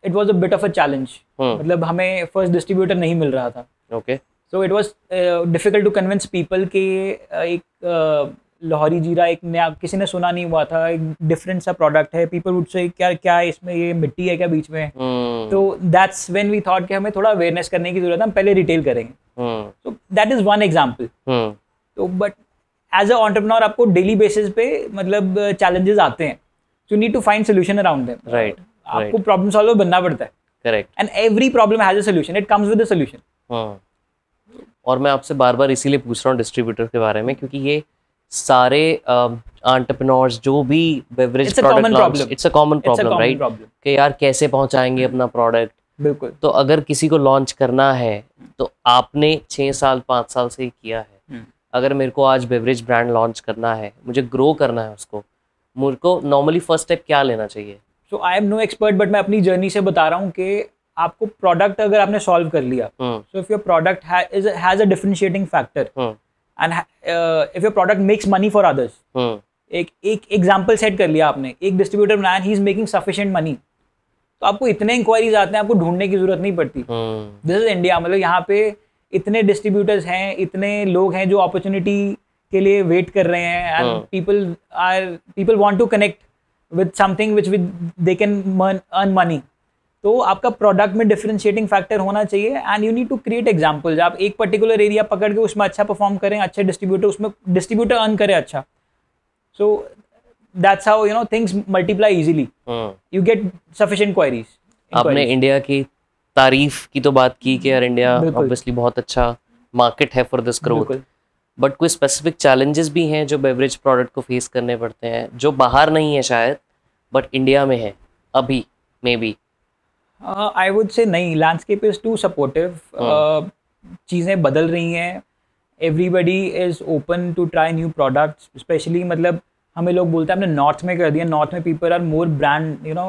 it was a bit of a challenge. मतलब हमें फर्स्ट डिस्ट्रीब्यूटर नहीं मिल रहा था. Okay. So it was difficult to convince people कि एक लाहौरी जीरा एक नया किसी ने सुना नहीं हुआ था, एक डिफरेंट सा प्रोडक्ट है, पीपल वुड से क्या क्या इसमें ये मिट्टी है क्या बीच में. तो दैट्स व्हेन वी थॉट कि हमें थोड़ा अवेयरनेस करने की जरूरत है, हम पहले रिटेल करेंगे. तो दैट इज वन एग्जांपल. तो बट एज अ एंटरप्रेन्योर आपको डेली बेसिस पे मतलब चैलेंजेस आते हैं, so you need to find solution around them.
Right,
आपको प्रॉब्लम सॉल्वर बनना पड़ता है.
Correct.
And every problem has a solution, it comes with a solution.
और मैं आपसे बार बार इसीलिए पूछ रहा हूँ डिस्ट्रीब्यूटर के बारे में, क्योंकि ये सारे एंटरप्रेन्योर्स जो भी beverage product launch, it's a common problem, right, कि यार कैसे पहुंचाएंगे अपना प्रोडक्ट.
बिल्कुल.
तो अगर किसी को लॉन्च करना है तो आपने 6 साल 5 साल से किया है. अगर मेरे को आज बेवरेज ब्रांड लॉन्च करना है, मुझे ग्रो करना है उसको, मुझे को नॉर्मली फर्स्ट स्टेप क्या लेना चाहिए?
So I am no expert, but मैं अपनी जर्नी से बता रहा हूँ कि आपको प्रोडक्ट अगर आपने सॉल्व कर लिया, so if your product has a differentiating factor and if your product makes money for others, एक एग्जांपल सेट कर लिया आपने, एक डिस्ट्रीब्यूटर बनाया, he is making sufficient money, तो आपको इतने इंक्वायरीज आते हैं, आपको ढूंढने की जरूरत नहीं पड़ती. This is India. मतलब यहाँ पे इतने डिस्ट्रीब्यूटर्स हैं, इतने लोग हैं जो अपॉर्चुनिटी के लिए वेट कर रहे हैं, and people want to connect with something which they can earn money. तो आपका प्रोडक्ट में डिफरेंशिएटिंग फैक्टर होना चाहिए, and you need to create examples. आप एक पर्टिकुलर एरिया पकड़ के उसमें अच्छा परफॉर्म करें, अच्छे डिस्ट्रीब्यूटर उसमें डिस्ट्रीब्यूटर अर्न करे अच्छा. सो that's how you know things multiply easily. You get sufficient queries.
आपने इंडिया की तारीफ की तो बात की कि यार इंडिया ऑब्वियसली बहुत अच्छा मार्केट है फॉर दिस ग्रोथ, बट कोई स्पेसिफिक चैलेंजेस भी हैं जो बेवरेज प्रोडक्ट को फेस करने पड़ते हैं, जो बाहर नहीं है शायद बट इंडिया में है अभी मे बी?
आई वुड से नहीं, लैंडस्केप इज टू सपोर्टिव. चीज़ें बदल रही हैं, everybody is open to try new products. Specially मतलब हमें लोग बोलते हैं हमने नॉर्थ में कर दिया, नॉर्थ में people are more brand you know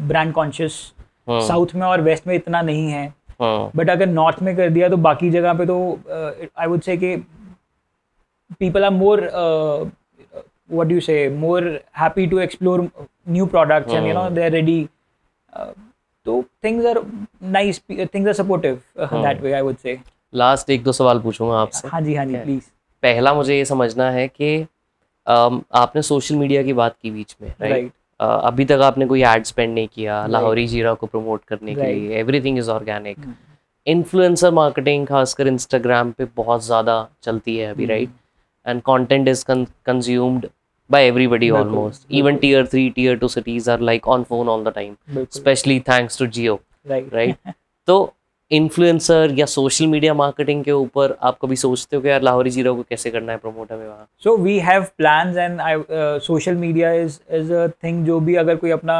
brand conscious. South में और वेस्ट में इतना नहीं है, बट अगर नॉर्थ में कर दिया तो बाकी जगह पे तो आई वुड से कि people are more what do you say more happy to explore new products, and you know they are ready. तो things are nice, things are supportive that way I would say.
Last 1-2 सवाल पूछूंगा आपसे.
हाँ जी please.
पहला मुझे ये समझना है कि आपने सोशल मीडिया की बात की बीच में, राइट? अभी तक आपने कोई एड स्पेंड नहीं किया लाहौरी जीरा को प्रमोट करने के लिए, everything is organic. Influencer marketing खासकर इंस्टाग्राम पे बहुत ज़्यादा चलती है अभी, right? And content is consumed by everybody almost. Even tier 3 tier 2 cities are like on phone all the time, especially thanks to Jio, right? तो इन्फ्लुएंसर या social media marketing के ऊपर आप कभी सोचते हो कि यार लाहौरी जीरा को कैसे करना है प्रमोट हमें वहाँ?
So we have plans, and social media is a thing जो भी अगर कोई अपना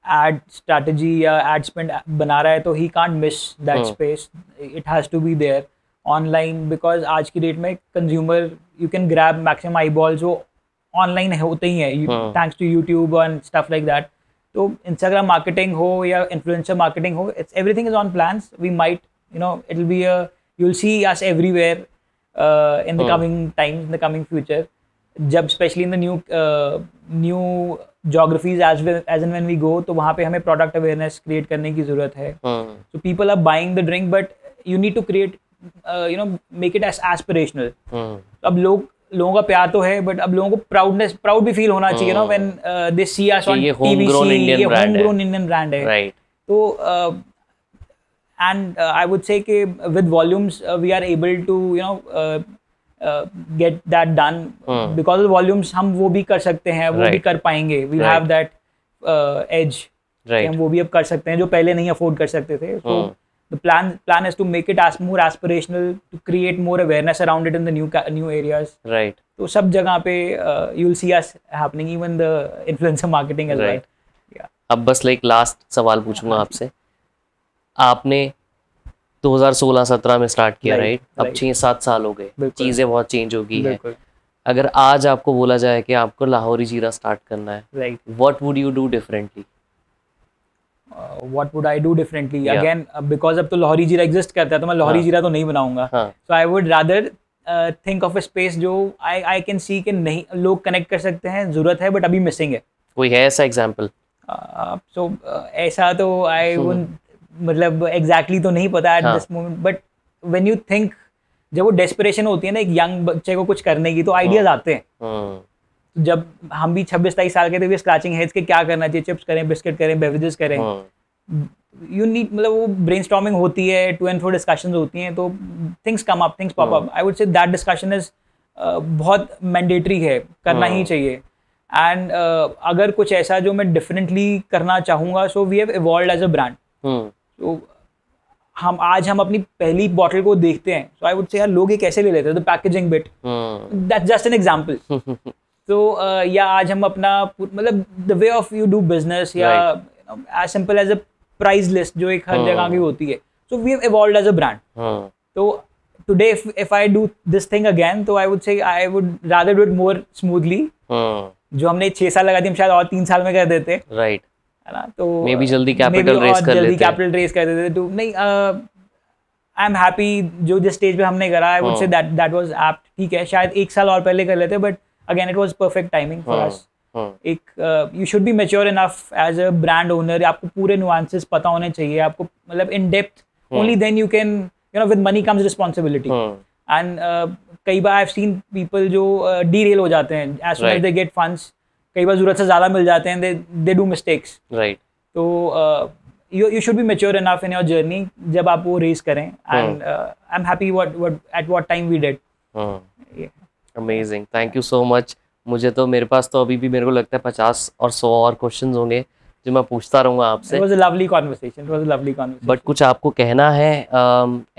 एड स्ट्रैटेजी या एड स्पेंड बना रहा है तो he can't miss that space. It has to be there online, because आज की डेट में consumer you can grab maximum eyeballs जो ऑनलाइन होते ही हैं, thanks to YouTube and stuff like that. तो इंस्टाग्राम मार्केटिंग हो या इन्फ्लुएंसर मार्केटिंग हो, it's everything is on plans. We might you know it will be you will see us everywhere in the coming times, in the coming future, जब specially in the new geographies as and when we go, तो वहाँ पे हमें product awareness create करने की जरूरत है. So people are buying the drink, but you need to create you know make it as aspirational. अब लोगों का प्यार तो है, बट अब लोगों को प्राउड भी फील होना चाहिए ना when they see us on TVC, ये होमग्रोन इंडियन ब्रांड है, राइट? तो एंड आई वुड से कि with volumes we are able to you know get that done, because of volumes हम वो भी कर सकते हैं, वो भी कर पाएंगे. वी हैव दैट एज, हम वो भी अब कर सकते हैं जो पहले नहीं अफोर्ड कर सकते थे. तो the plan is to make it as more aspirational, to create more awareness around it in the new areas,
right?
तो सब जगह पे you'll see us happening, even the influencer marketing as well. Yeah.
अब बस like last सवाल पूछूंगा आपसे. आपने 2016-17 में स्टार्ट किया, राइट? अब 6-7 साल हो गए, चीजें बहुत चेंज हो गई है. अगर आज आपको बोला जाए कि आपको लाहौरी जीरा स्टार्ट करना है,
right,
what would you do differently?
What would I do differently? Again, because अब तो लाहौरी जीरा एग्जिस्ट करता है, तो मैं लाहौरी जीरा तो नहीं बनाऊंगा. So I would rather think of a space जो I can see कि नहीं लोग कनेक्ट कर सकते हैं, जरूरत है बट अभी मिसिंग है.
कोई है ऐसा एग्जांपल?
So ऐसा तो I wouldn't मतलब exactly तो नहीं पता at this moment, but when you think जब वो डेस्परेशन होती है ना एक यंग बच्चे को कुछ करने की, तो आइडियाज आते हैं। जब हम भी 26-27 साल के थे, स्क्रैचिंग हेड्स के क्या करना चाहिए, चिप्स करें, बिस्किट करें, बेवरेजेस करें, यू नीड, मतलब वो ब्रेनस्टॉर्मिंग होती है, टू एंड फ्रो डिस्कशंस होती हैं, तो things come up, things pop up. I would say that discussion is बहुत मैंडेटरी है, करना ही चाहिए। एंड अगर कुछ ऐसा जो मैं डिफरेंटली करना चाहूँगा, so we have evolved as a brand. तो हम अपनी पहली बॉटल को देखते हैं, सो आई वुड से यार लोग ये कैसे ले लेते हैं, the packaging bit, that's just an example. तो या आज हम अपना मतलब the way of you do business, या as simple as a price list जो एक हर जगह की होती है, so we have evolved as a brand. तो today if I do this thing again, तो I would say I would rather do it more smoothly. जो हमने 6 साल लगा दी, हम शायद और 3 साल में कर देते,
राइट,
है ना। तो
मे बी जल्दी कैपिटल रेस कर
देते तो नहीं, आई एम हैप्पी जो जिस स्टेज पे हमने करा, I would say that was apt. ठीक है, शायद 1 साल और पहले कर लेते, but again it was perfect timing for us. एक you should be mature enough as a brand owner, आपको पूरे नुआंसेस पता होने चाहिए, आपको मतलब in depth, only then you can, you know, with money comes responsibility. And कई बार आई हैव सीन पीपल जो डीरेल हो जाते हैं as soon as they get funds, कई बार जरूरत से ज़्यादा मिल जाते हैं, दे डू मिस्टेक्स, राइट। तो you should be mature enough in your journey जब आप वो रेस करें, and I'm happy at what time we did.
Amazing, thank you so much. मुझे तो, मेरे पास तो अभी भी मेरे को लगता है 50 और 100 और क्वेश्चंस होंगे जो मैं पूछता रहूँगा आपसे।
It was a lovely conversation.
But कुछ आपको कहना है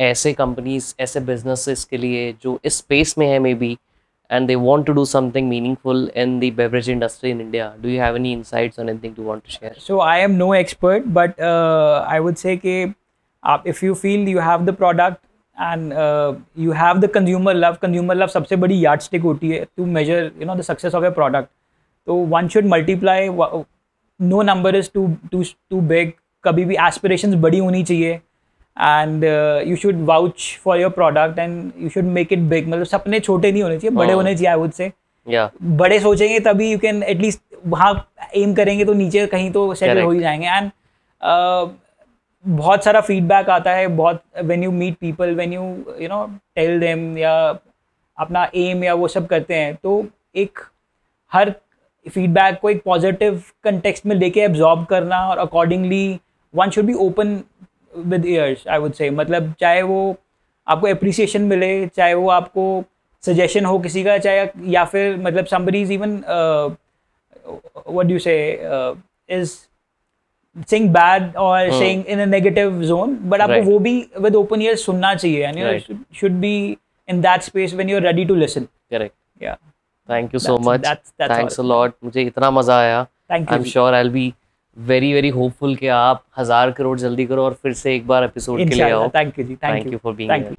ऐसे कंपनीज, ऐसे बिजनेसेस के लिए जो इस स्पेस में है may be, and they want to do something meaningful in the beverage industry in India? Do you have any insights on anything you want to share?
So I am no expert, but I would say that if you feel you have the product and you have the consumer love सबसे बड़ी yardstick होती है to measure, you know, the success of a product. So one should multiply. No number is too big. कभी भी aspirations बड़ी होनी चाहिए, and you should vouch for your product and you should make it big. मतलब सपने छोटे नहीं होने चाहिए, बड़े होने चाहिए, I would say. बड़े सोचेंगे तभी you can at least वहाँ aim करेंगे तो नीचे कहीं तो settle हो ही जाएंगे। And बहुत सारा feedback आता है, बहुत when you meet people, when you know tell them या अपना aim या वो सब करते हैं, तो एक हर feedback को एक positive context में लेके absorb करना, और accordingly one should be open with ears, I would say. मतलब चाहे वो आपको appreciation मिले, चाहे वो आपको suggestion हो किसी का, चाहे या फिर मतलब somebody is even what do you say is saying bad or saying in a negative zone, but आपको वो भी with open ears सुनना चाहिए, and you know, should be in that space when you're ready to listen.
Correct.
Yeah.
Thank you so much. Thanks a lot. मुझे इतना मजा आया.
Thank you.
I'm sure I'll be very hopeful कि आप 1000 करोड़ जल्दी करो और फिर से एक बार एपिसोड के लिए आओ।
Thank you ji,
thank you for being here.